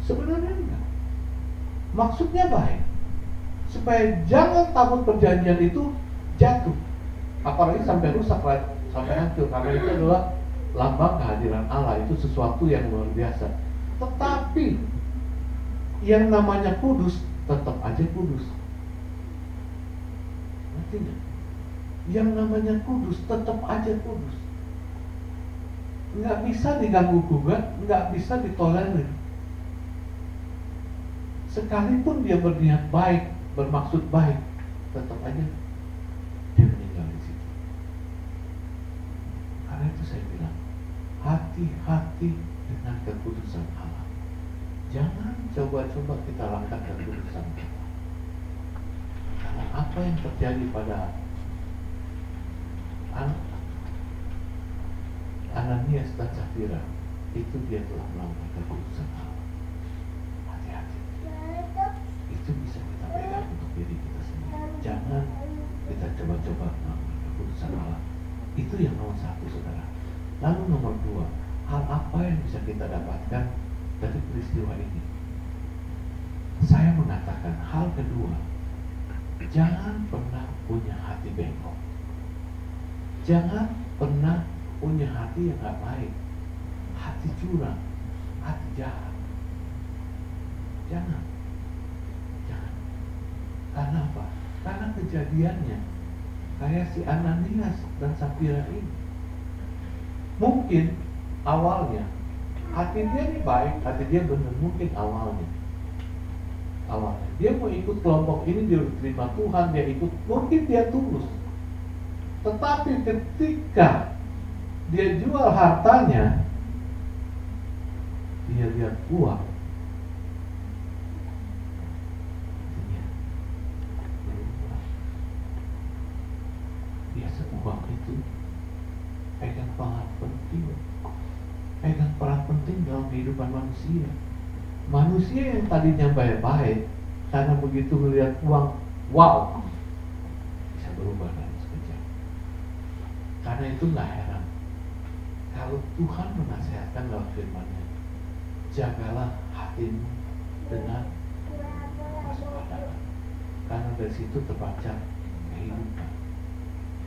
Sebenarnya enggak. Maksudnya baik. Supaya jangan tabut perjanjian itu jatuh. Apalagi sampai rusak, sampai hancur. Karena itu adalah lambang kehadiran Allah. Itu sesuatu yang luar biasa. Tetapi yang namanya kudus tetap aja kudus. Ngerti nggak? Yang namanya kudus tetap aja kudus. Nggak bisa diganggu gugat, nggak bisa ditolerir. Sekalipun dia berniat baik, bermaksud baik, tetap aja dia meninggal di situ. Karena itu saya bilang, hati-hati dengan kekudusan Allah. Jangan coba-coba kita langkah kekudusan kita. Karena apa yang terjadi pada Ananias dan Safira, itu dia telah melanggar kekudusan Allah. Hati-hati. Itu bisa kita pegang untuk diri kita sendiri. Jangan kita coba-coba melanggar kekudusan Allah. Itu yang nomor satu, saudara. Lalu nomor dua, hal apa yang bisa kita dapatkan dari peristiwa ini? Saya mengatakan hal kedua, jangan pernah punya hati bengkok. Jangan pernah punya hati yang gak baik, hati curang, hati jahat. Jangan. Karena apa? Karena kejadiannya kayak si Ananias dan Safira ini. Mungkin awalnya hati dia ini baik, hati dia benar, mungkin awalnya dia mau ikut kelompok ini, dia terima Tuhan, dia ikut, mungkin dia tulus. Tetapi ketika dia jual hartanya, dia lihat uang, biasa uang itu pegang peran penting dalam kehidupan manusia. Manusia yang tadinya baik-baik, karena begitu melihat uang, wow, bisa berubah dalam sekejap. Karena itu nggak heran kalau Tuhan menasihatkan dalam firman-Nya, jagalah hatimu dengan kewaspadaan, karena dari situ terpancar kehidupan.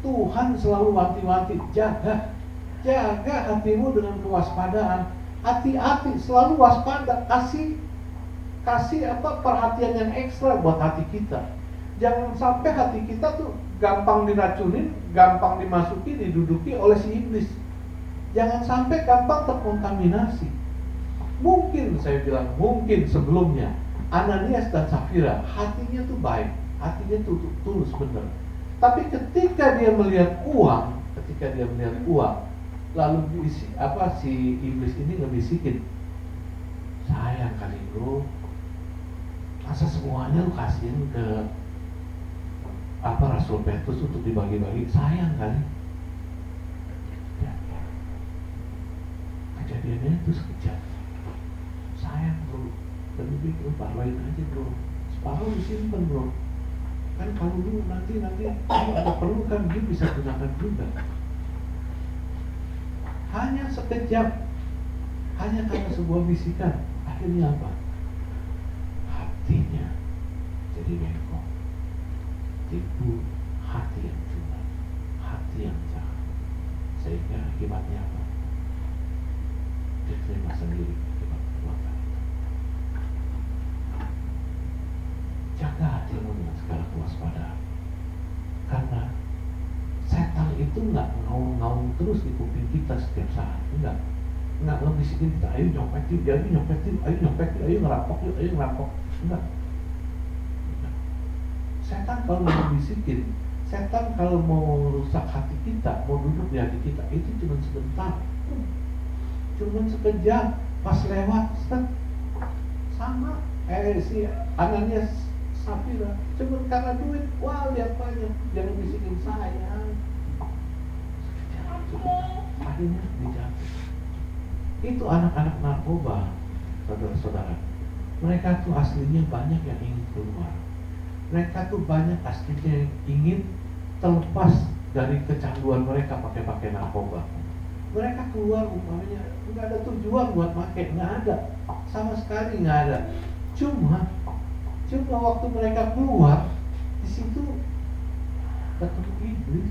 Tuhan selalu wanti-wanti, jaga hatimu dengan kewaspadaan. Hati-hati, selalu waspada, kasih perhatian yang ekstra buat hati kita. Jangan sampai hati kita tuh gampang diracunin, gampang dimasuki, diduduki oleh si iblis. Jangan sampai gampang terkontaminasi. Mungkin saya bilang, mungkin sebelumnya Ananias dan Safira hatinya tuh baik, hatinya tuh tulus bener. Tapi ketika dia melihat uang, lalu si iblis ini ngebisikin, sayang kali lu, masa semuanya lu kasihin ke Rasul Petrus untuk dibagi-bagi, sayang kali. Ya. Kejadiannya itu sekejap. Sayang bro, lebih baik lu paruin aja bro, separuh disimpan bro. Kan kalau lu nanti ada perlu kan dia bisa gunakan juga. Hanya sekejap, hanya karena sebuah bisikan, akhirnya apa? Hatinya jadi bengkok, timbul hati yang curang, hati yang jahat, sehingga akibatnya apa? Diterima sendiri akibat perbuatan itu. Jaga hatimu dengan segala kewaspadaan, karena setan itu nggak ngaung-ngaung terus di kuping kita setiap saat, nggak ngebisikin kita, ayo nyopetin, ayo ngerampok, enggak. Setan kalau mau bisikin, setan kalau mau rusak hati kita, mau duduk di hati kita, itu cuma sebentar, cuma sekejap, pas lewat, sama si Ananias Safira, cuma karena duit, wah lihat banyak, jangan bisikin saya. Akhirnya dijatuh. Itu anak-anak narkoba, saudara-saudara. Mereka tuh aslinya banyak yang ingin keluar. Mereka tuh banyak aslinya yang ingin terlepas dari kecanduan mereka pakai narkoba. Mereka keluar umpamanya nggak ada tujuan buat pakai, nggak ada, sama sekali nggak ada. Cuma waktu mereka keluar, di situ ketemu iblis,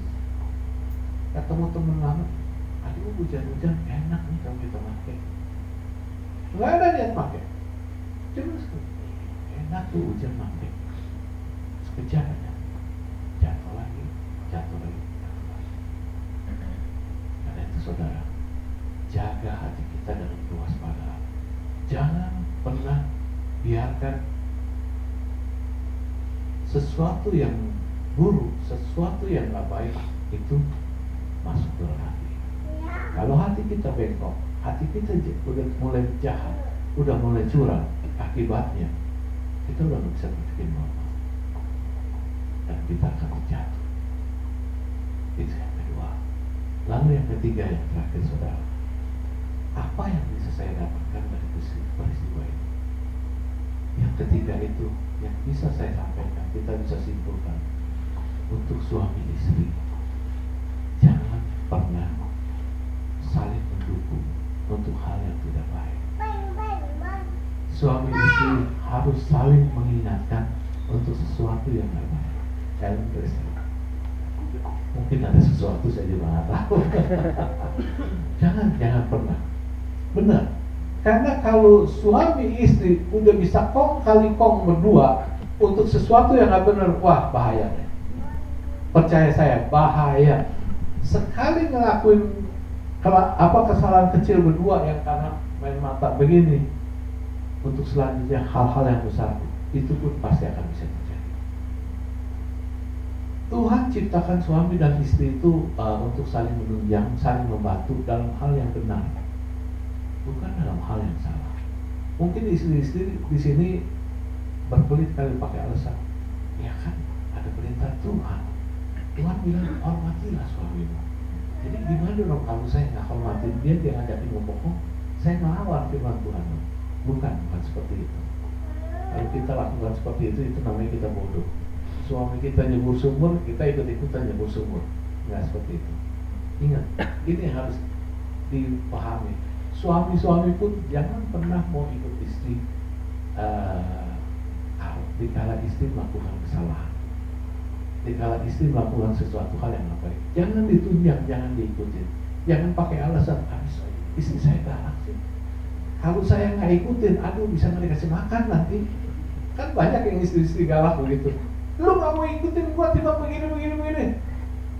ketemu teman lama. Aduh, hujan-hujan enak nih kalau kita pakai. Nggak ada niat pakai. Cuma enak tuh hujan mati. Sekejap aja, jatuh lagi, jatuh lagi, jatuh lagi. Karena itu saudara, jaga hati kita dengan kewaspadaan. Jangan pernah biarkan sesuatu yang buruk, sesuatu yang gak baik itu masuk ke hati. Kalau hati kita bengkok, hati kita udah mulai jahat, udah mulai curang, akibatnya kita udah gak bisa berpikir normal dan kita akan jatuh. Itu yang kedua. Lalu yang ketiga, yang terakhir saudara, apa yang bisa saya dapatkan dari peristiwa ini? Yang ketiga itu yang bisa saya sampaikan, kita bisa simpulkan untuk suami istri, jangan pernah saling mendukung untuk hal yang tidak baik. Suami istri harus saling mengingatkan untuk sesuatu yang tidak baik. Mungkin ada sesuatu saya juga nggak tahu. Jangan pernah. Benar. Karena kalau suami istri udah bisa kong kali kong berdua untuk sesuatu yang nggak benar, wah bahaya. Percaya saya, bahaya. Sekali ngelakuin kesalahan kecil berdua yang karena main mata begini, untuk selanjutnya hal-hal yang besar itu pun pasti akan bisa terjadi. Tuhan ciptakan suami dan istri itu untuk saling menunjang, saling membantu dalam hal yang benar, bukan dalam hal yang salah. Mungkin istri-istri di sini berbelit kali pakai alasan, ya kan ada perintah Tuhan. Tuhan bilang hormatilah suamimu. Jadi gimana dong kalau saya nggak hormatin dia ngajakin ngomong, saya melawan firman Tuhan. Bukan seperti itu. Kalau kita lakukan seperti itu namanya kita bodoh. Suami kita nyebur sumur, kita ikut-ikutan nyebur sumur. Nggak seperti itu. Ingat, ini yang harus dipahami. Suami-suami pun jangan pernah mau ikut istri dikala istri melakukan kesalahan, dikala istri melakukan sesuatu hal yang tidak baik. Jangan ditunjang, jangan diikutin. Jangan pakai alasan, istri saya galak sih. Kalau saya nggak ikutin, aduh bisa nggak dikasih makan nanti. Kan banyak yang istri-istri galak begitu. Lu nggak mau ikutin gua, tiba begini.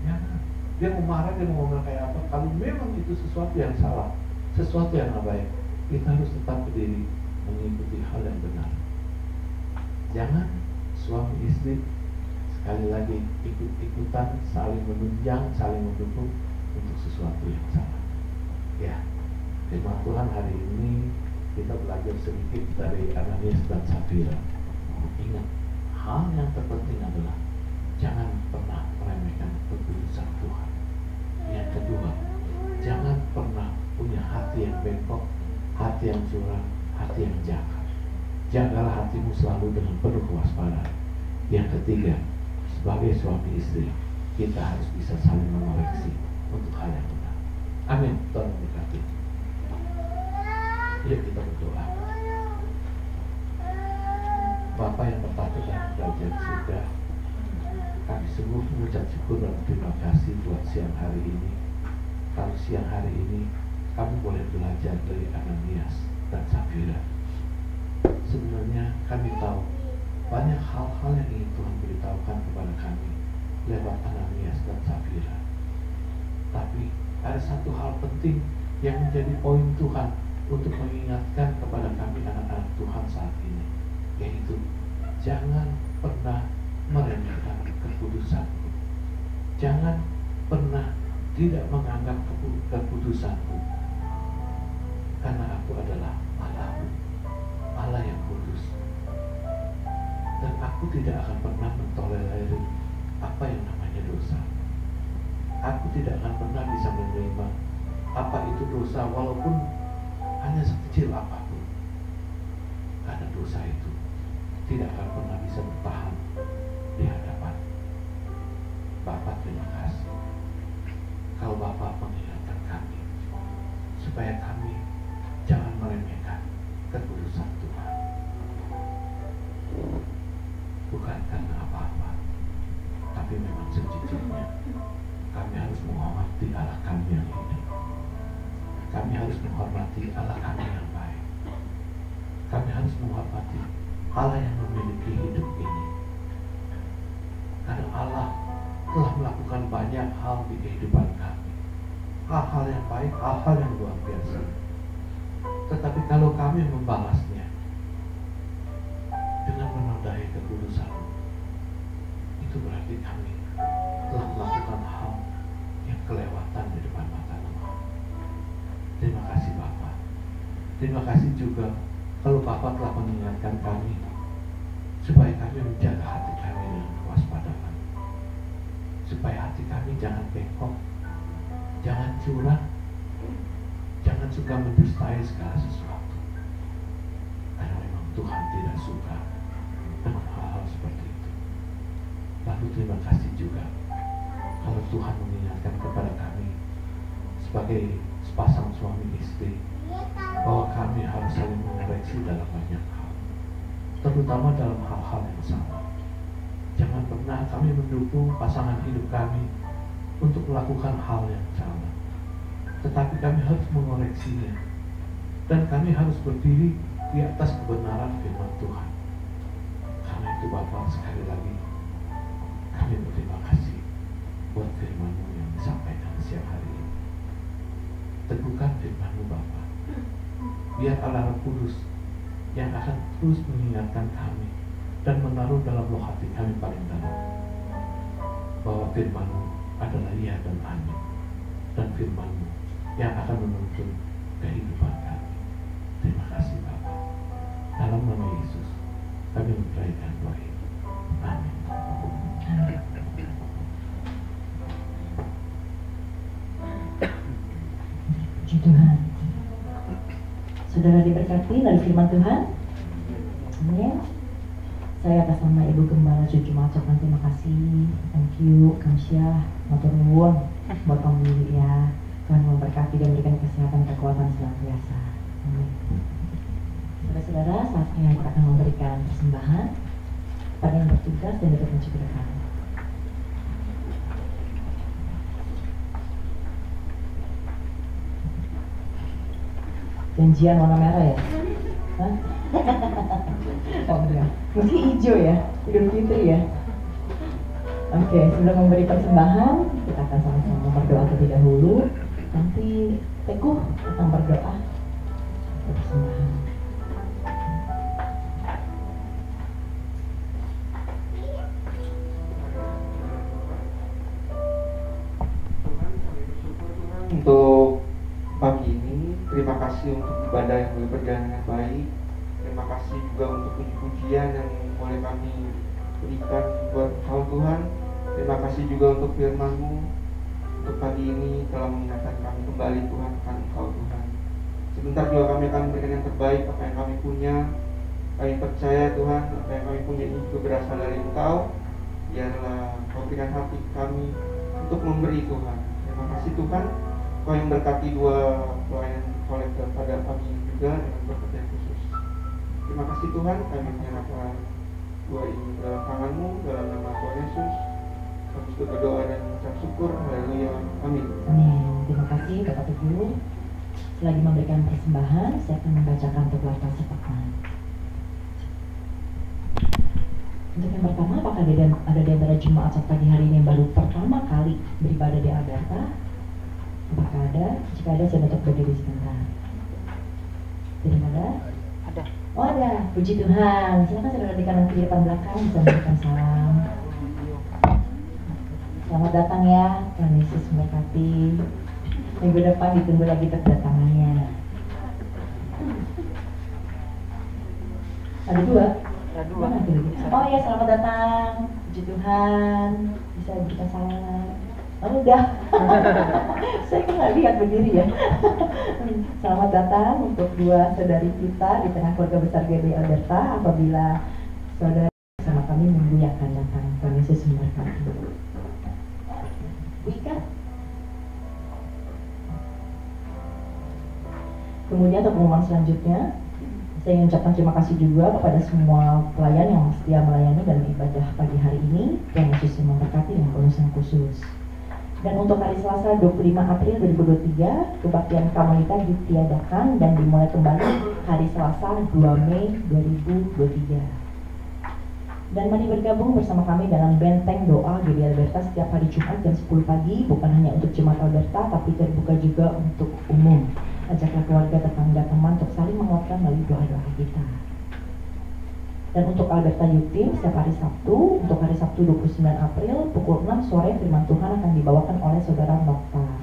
Jangan. Dia mau marah, dia mau ngomong kayak apa. Kalau memang itu sesuatu yang salah, sesuatu yang nggak baik, kita harus tetap berdiri mengikuti hal yang benar. Jangan suami istri sekali lagi ikut-ikutan, saling menunjang, saling mendukung untuk sesuatu yang salah. Ya, firman Tuhan hari ini kita belajar sedikit dari Ananias dan Safira. Ingat, hal yang terpenting adalah jangan pernah meremehkan keputusan Tuhan. Yang kedua, jangan pernah punya hati yang bengkok, hati yang curang, hati yang jahat. Jagalah hatimu selalu dengan penuh kewaspadaan. Yang ketiga, sebagai suami istri, kita harus bisa saling mengoreksi untuk hal yang benar. Amin. Tolong berkati. Yuk kita berdoa. Bapa yang bertata dalam kerajaan surga, kami sungguh mengucap syukur dan terima kasih buat siang hari ini. Kalau siang hari ini kami boleh belajar dari Ananias dan Safira. Sebenarnya kami tahu banyak hal-hal yang ingin Tuhan beritahukan kepada kami lewat Ananias dan Safira. Tapi ada satu hal penting yang menjadi poin Tuhan untuk mengingatkan kepada kami anak-anak Tuhan saat ini, yaitu jangan pernah meremehkan keputusanku. Jangan pernah tidak menganggap keputusanku, karena aku adalah Allahmu, Allah yang kudus, dan aku tidak akan pernah mentolerir apa yang namanya dosa. Aku tidak akan pernah bisa menerima apa itu dosa, walaupun hanya sekecil apapun, karena dosa itu tidak akan pernah bisa bertahan di hadapan Bapa. Terima kasih kalau Bapa mengingatkan kami supaya kami jangan meremehkan keputusan Tuhan, bukan karena apa-apa, tapi memang sejujurnya kami harus menghormati Allah kami yang hidup. Kami harus menghormati Allah kami yang baik. Kami harus menghormati Allah yang memiliki hidup ini. Karena Allah telah melakukan banyak hal di kehidupan kami. Hal-hal yang baik, hal-hal yang luar biasa. Tetapi kalau kami membalasnya dengan menodai ketulusan, itu berarti kami telah melakukan hal yang kelewatan di depan mata Tuhan. Terima kasih Bapak. Terima kasih juga kalau Bapak telah mengingatkan kami supaya kami menjaga hati kami dengan kewaspadaan, supaya hati kami jangan bengkok, jangan curang, jangan suka mendustai segala sesuatu. Karena memang Tuhan tidak suka dengan hal-hal seperti itu. Lalu terima kasih juga kalau Tuhan mengingatkan kepada kami sebagai sepasang suami istri bahwa kami harus saling mengoreksi dalam banyak hal, terutama dalam hal-hal yang sama. Jangan pernah kami mendukung pasangan hidup kami untuk melakukan hal yang salah, tetapi kami harus mengoreksinya, dan kami harus berdiri di atas kebenaran firman Tuhan. Karena itu Bapak, sekali lagi kami berterima kasih buat firman-Mu yang disampaikan siang hari ini. Teguhkan firman-Mu Bapak, biar Allah Roh Kudus yang akan terus mengingatkan kami dan menaruh dalam lubuk hati kami paling dalam bahwa firman-Mu adalah iya dan amin, dan firman-Mu yang akan menuntun kehidupan kami. Terima kasih Bapak. Dalam nama Yesus kami menceraikan doa ini. Amin. Puji Tuhan. Saudara diberkati dari firman Tuhan. Amin. Saya atas nama Ibu Gembala Cucu mengucapkan terima kasih. Thank you, Kamsyah, matur nuwun buat kamu ya. Tuhan memberkati dan memberikan kesehatan, kekuatan senantiasa. Amin. Saudara-saudara, saatnya kita akan memberikan persembahan pada yang bertugas dan dapat mencukupkan. Janjian warna merah ya? Hah? Oh enggak, mesti hijau ya, Idul Fitri ya. Oke, sebelum memberi persembahan, kita akan sama-sama berdoa terlebih dahulu. Nanti Teguh akan berdoa persembahan. Untuk pagi ini, terima kasih untuk ibadah yang boleh berjalan dengan baik. Terima kasih juga untuk puji-pujian yang boleh kami berikan buat Tuhan. Terima kasih juga untuk firman-Mu. Untuk pagi ini telah mengingatkan kami kembali Tuhan akan Engkau Tuhan. Sebentar juga kami akan memberikan yang terbaik apa yang kami punya. Kami percaya Tuhan apa yang kami punya ini juga berasal dari Engkau. Biarlah Kau berikan hati kami untuk memberi Tuhan. Terima kasih Tuhan. Kau yang berkati dua pelayan kolektor pada pagi ini juga dengan berkat yang khusus. Terima kasih Tuhan, kami menyerahkan dua ini dalam tangan-Mu, dalam nama Tuhan Yesus. Kami sudah berdoa dan mengucap syukur. Haleluya. Amin. Amin. Terima kasih Bapak Teguh. Selagi memberikan persembahan, saya akan membacakan teguhan sepakat. Untuk yang pertama, apakah ada di antara jemaat saat pagi hari ini yang baru pertama kali beribadah di Alberta? Apakah ada? Jika ada, saya tetap berdiri sebentar. Tidak ada? Ada. Oh ada, puji Tuhan. Silakan saudara di kanan kiri depan belakang bisa memberikan salam. Selamat datang ya, Tuhan Yesus memberkati. Minggu depan ditunggu lagi kedatangannya. Ada dua? Ada dua. Mana tuh? Oh ya, selamat datang. Puji Tuhan. Bisa berikan salam. Oh udah. Saya kan nggak lihat berdiri ya. Selamat datang untuk dua saudari kita di tengah keluarga besar GBI Alberta. Apabila saudara sama kami minggu yang akan datang, Tuhan Yesus memberkati. Wika. Kemudian untuk pengumuman selanjutnya, saya ingin ucapkan terima kasih juga kepada semua pelayan yang setia melayani dalam ibadah pagi hari ini. Tuhan Yesus memberkati dengan urusan khusus. Dan untuk hari Selasa 25 April 2023, kebaktian komunitas ditiadakan dan dimulai kembali hari Selasa 2 Mei 2023. Dan mari bergabung bersama kami dalam benteng doa GBI Alberta setiap hari Jumat jam 10 pagi, bukan hanya untuk jemaat Alberta, tapi terbuka juga untuk umum. Ajaklah keluarga, tetangga, teman untuk saling menguatkan melalui doa-doa kita. Dan untuk Alberta Youth Team setiap hari Sabtu, untuk hari Sabtu 29 April, pukul 6 sore firman Tuhan akan dibawakan oleh Saudara Mokhtar.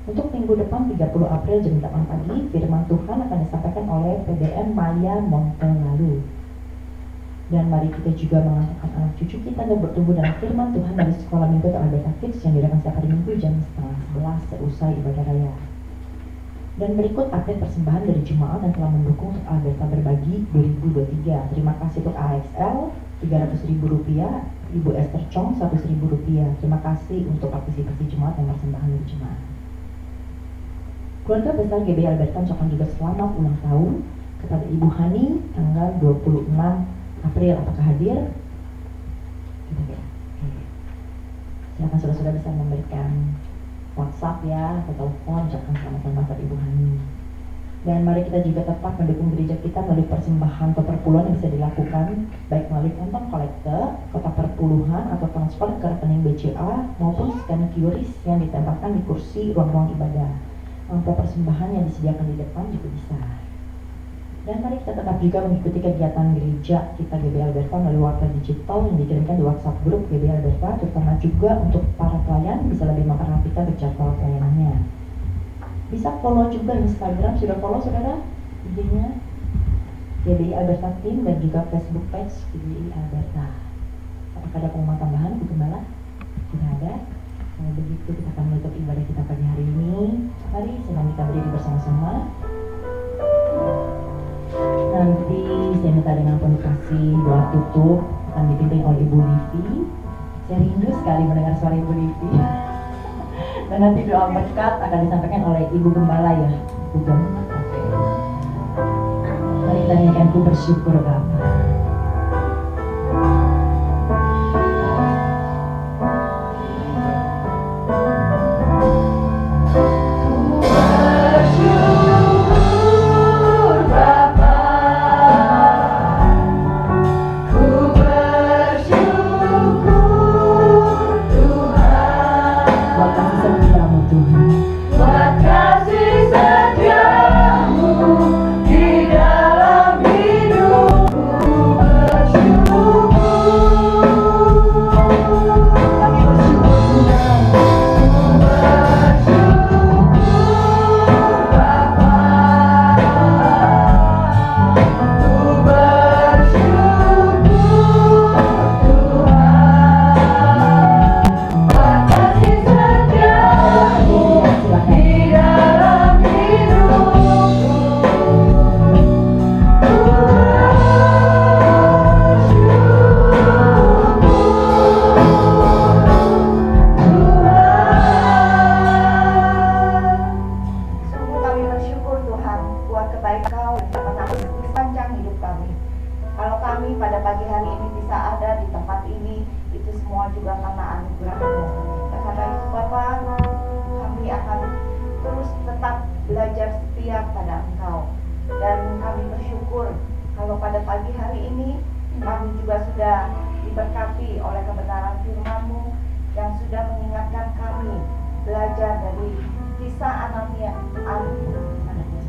Untuk minggu depan 30 April jam 8 pagi, firman Tuhan akan disampaikan oleh PDM Maya Montelalu. Dan mari kita juga mengantarkan anak cucu kita dan bertumbuh dalam firman Tuhan dari Sekolah Minggu atau Alberta Kids yang diadakan setiap hari Minggu jam 10:30 seusai ibadah raya. Dan berikut update persembahan dari jemaat yang telah mendukung untuk Alberta Berbagi 2023. Terima kasih untuk AXL Rp300.000, Ibu Esther Chong Rp100.000. Terima kasih untuk partisipasi jemaat yang persembahan dari jemaat. Keluarga besar GBI Alberta ucapkan juga selamat ulang tahun kepada Ibu Hani tanggal 26 April. Apakah hadir? Oke. Silakan saudara-saudara bisa memberikan WhatsApp ya atau telepon ucapkan selamat ulang tahun Ibu Hani. Dan mari kita juga tetap mendukung gereja kita melalui persembahan atau perpuluhan yang bisa dilakukan baik melalui kantong kolektor, kotak perpuluhan atau transfer ke rekening BCA maupun scan QRIS yang ditempelkan di kursi ruang-ruang ibadah. Amplop persembahan yang disediakan di depan juga bisa. Dan mari kita tetap juga mengikuti kegiatan gereja kita GBI Alberta melalui warta digital yang dikirimkan di WhatsApp grup GBI Alberta, terutama juga untuk para pelayan bisa lebih memperhatikan jadwal pelayanannya. Bisa follow juga Instagram, sudah follow saudara IG-nya GBI Alberta Team dan juga Facebook page GBI Alberta. Apakah ada pengumuman tambahan Bu Gembala? Tidak ada. Kalau begitu kita akan menutup ibadah kita pagi hari ini. Mari sedang kita berdiri bersama-sama. Nanti saya minta dengan penuh kasih doa tutup akan dipimpin oleh Ibu Livi. Saya rindu sekali mendengar suara Ibu Livi. Dan nanti doa berkat akan disampaikan oleh Ibu Gembala ya, Bu Gem. Mari kita nyanyikan Ku Bersyukur Bapa.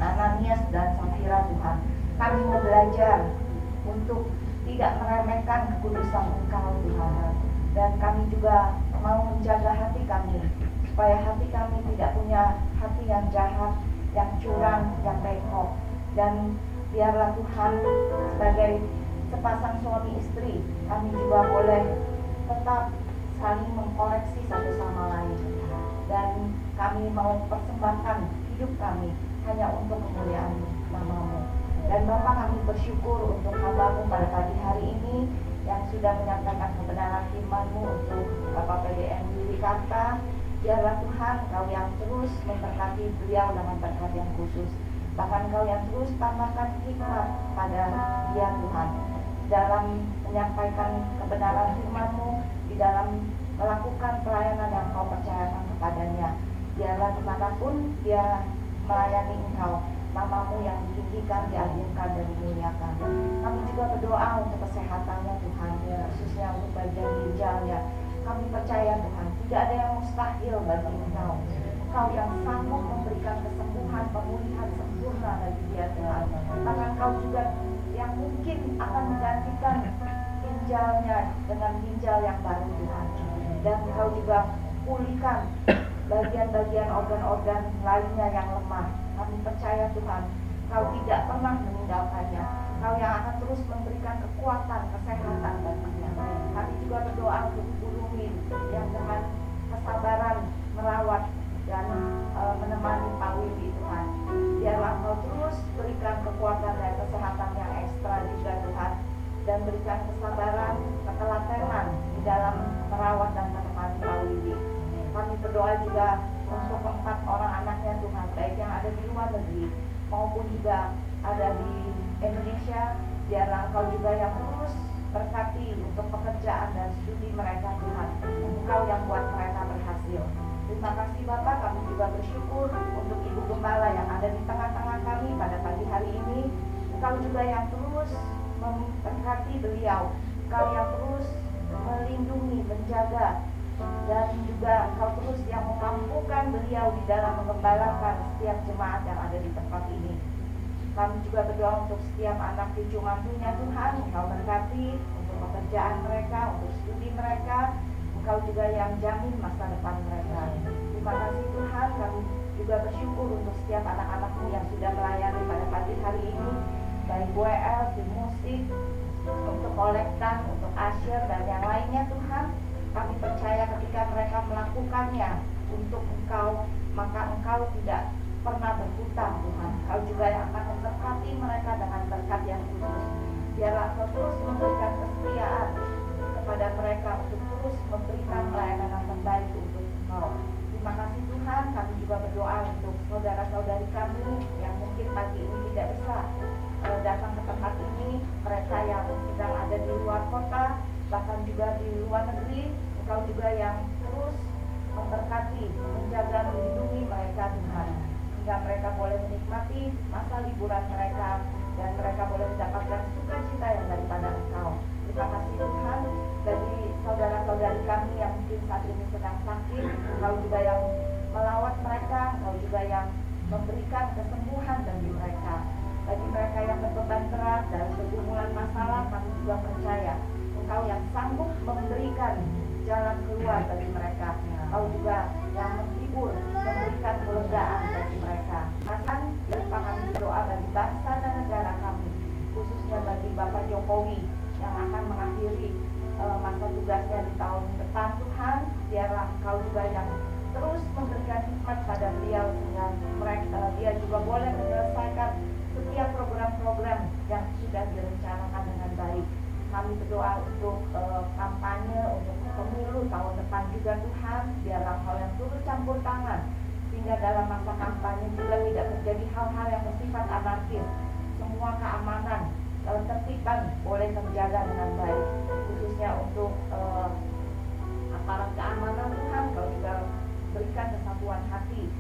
Ananias dan Safira Tuhan, kami mau belajar untuk tidak meremehkan kekudusan Engkau Tuhan, dan kami juga mau menjaga hati kami supaya hati kami tidak punya hati yang jahat, yang curang, yang bengkok. Dan biarlah Tuhan sebagai sepasang suami istri kami juga boleh tetap saling mengkoreksi satu sama lain, dan kami mau persembahkan hidup kami hanya untuk kemuliaan nama-Mu. Dan Bapa, kami bersyukur untuk hamba-Mu pada pagi hari ini yang sudah menyampaikan kebenaran firman-Mu untuk Bapak PDM Willy Karta. Biarlah Tuhan Kau yang terus memberkati beliau dengan berkat yang khusus. Bahkan Kau yang terus tambahkan hikmat pada dia Tuhan, dalam menyampaikan kebenaran firman-Mu, di dalam melakukan pelayanan yang Kau percayakan kepadanya. Biarlah dimanapun dia melayani Engkau, Namamu yang ditinggikan, diagungkan, dan dimuliakan. Kami juga berdoa untuk kesehatannya Tuhan, khususnya untuk bagian ginjalnya. Kami percaya Tuhan, tidak ada yang mustahil bagi Engkau. Engkau yang sanggup memberikan kesembuhan, pemulihan sempurna bagi dia Tuhan. Karena Engkau juga yang mungkin akan menggantikan ginjalnya dengan ginjal yang baru Tuhan. Dan Engkau juga pulihkan bagian-bagian organ-organ lainnya yang lemah. Kami percaya Tuhan, Kau tidak pernah meninggalkannya. Kau yang akan terus memberikan kekuatan, kesehatan baginya. Kami juga berdoa untuk Ibu Rumi yang dengan kesabaran merawat dan menemani Pak Willy Tuhan. Biarlah Kau terus berikan kekuatan dan kesehatan yang ekstra juga Tuhan, dan berikan kesabaran, ketelatenan di dalam merawat dan menemani Pak Willy. Kami berdoa juga untuk 4 orang anaknya Tuhan, baik yang ada di luar negeri maupun juga ada di Indonesia. Biarlah Engkau juga yang terus berkati untuk pekerjaan dan studi mereka Tuhan. Engkau yang buat mereka berhasil. Terima kasih Bapak, kami juga bersyukur untuk Ibu Gembala yang ada di tengah-tengah kami pada pagi hari ini. Engkau juga yang terus memberkati beliau. Engkau yang terus melindungi, menjaga, dan juga Engkau terus yang memampukan beliau di dalam mengembalakan setiap jemaat yang ada di tempat ini. Kami juga berdoa untuk setiap anak cucu mantunya Tuhan. Engkau berkati untuk pekerjaan mereka, untuk studi mereka. Engkau juga yang jamin masa depan mereka. Terima kasih Tuhan, kami juga bersyukur untuk setiap anak-anakmu yang sudah melayani pada pagi hari ini, baik WL, tim musik, untuk kolektan, untuk asyir, dan yang lainnya Tuhan. Kami percaya ketika mereka melakukannya untuk Engkau, maka Engkau tidak pernah berhutang Tuhan. Engkau juga yang akan memberkati mereka dengan berkat yang khusus. Biarlah Engkau terus memberikan kesetiaan kepada mereka untuk terus memberikan pelayanan yang terbaik untuk Engkau. Terima kasih Tuhan, kami juga berdoa untuk saudara-saudari kami yang mungkin pagi ini tidak bisa datang ke tempat ini, mereka yang sedang ada di luar kota, bahkan juga di luar negeri. Engkau juga yang terus memberkati, menjaga, melindungi mereka Tuhan, hingga mereka boleh menikmati masa liburan mereka, dan mereka boleh mendapatkan sukacita yang daripada Engkau. Terima kasih Tuhan, bagi saudara-saudari kami yang mungkin saat ini sedang sakit, Engkau juga yang melawat mereka, Engkau juga yang memberikan kesembuhan bagi mereka. Bagi mereka yang berbeban berat dan pergumulan masalah, kami juga percaya Engkau yang sanggup memberikan jalan keluar bagi mereka. Engkau juga yang menghibur, memberikan kelegaan bagi mereka. Akan lupa kami berdoa bagi bangsa dan negara kami, khususnya bagi Bapak Jokowi yang akan mengakhiri masa tugasnya di tahun depan Tuhan. Biarlah Engkau juga yang terus memberikan hikmat pada beliau, sehingga dia juga boleh menyelesaikan setiap program-program yang sudah direncanakan dengan baik. Kami berdoa untuk kampanye, untuk pemilu tahun depan juga Tuhan. Biarlah Engkau yang turut campur tangan, sehingga dalam masa kampanye juga tidak terjadi hal-hal yang bersifat anarkis. Semua keamanan, tertiban boleh terjaga dengan baik, khususnya untuk aparat keamanan Tuhan. Engkau juga berikan kesatuan hati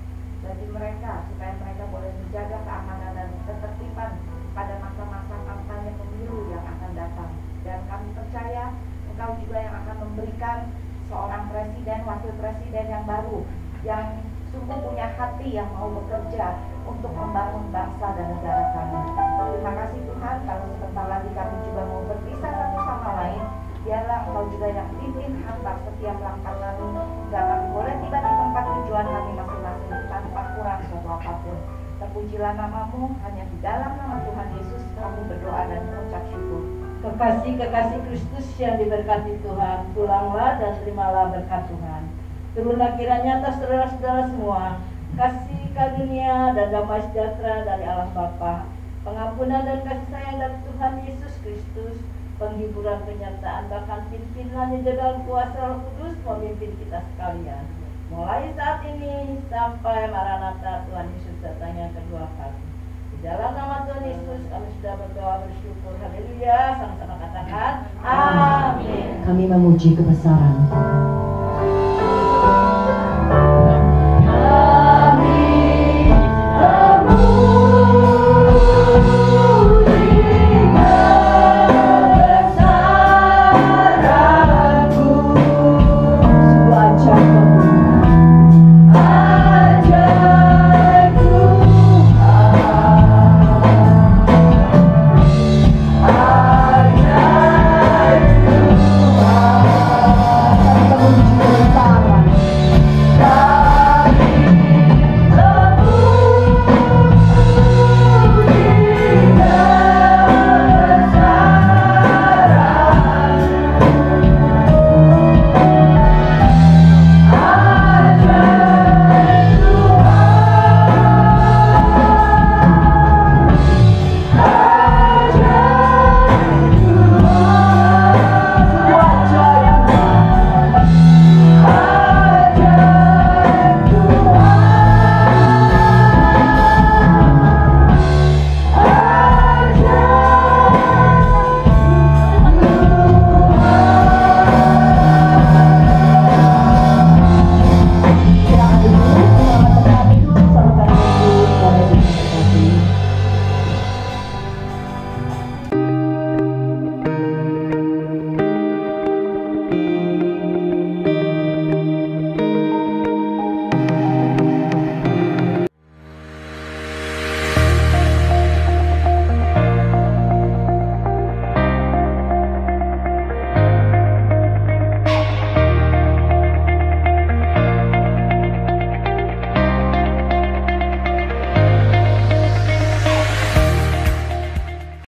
bagi mereka, supaya mereka boleh menjaga keamanan dan ketertiban pada masa-masa kampanye pemilu yang akan datang. Dan kami percaya Engkau juga yang akan memberikan seorang presiden, wakil presiden yang baru, yang sungguh punya hati yang mau bekerja untuk membangun bangsa dan negara kami. Terima kasih Tuhan, kalau sebentar lagi kami juga mau berpisah satu sama lain, biarlah Engkau juga yang pimpin hantar setiap langkah kami, hingga kami boleh tiba di tempat tujuan kami masing-masing tanpa kurang suatu apapun. Terpujilah namamu, hanya di dalam nama Tuhan Yesus kami berdoa dan mengucap syukur. Kekasih-kekasih Kristus yang diberkati Tuhan, pulanglah dan terimalah berkat Tuhan. Turunlah kiranya atas saudara-saudara semua kasih karunia dan damai sejahtera dari Allah Bapa, pengampunan dan kasih sayang dari Tuhan Yesus Kristus, penghiburan, penyertaan, bahkan pimpinan di dalam kuasa Roh Kudus memimpin kita sekalian, mulai saat ini sampai Maranatha Tuhan Yesus datang yang kedua kali. Di dalam nama Tuhan Yesus kami sudah berdoa bersyukur. Haleluya, sama-sama katakan amin. Kami memuji kebesaran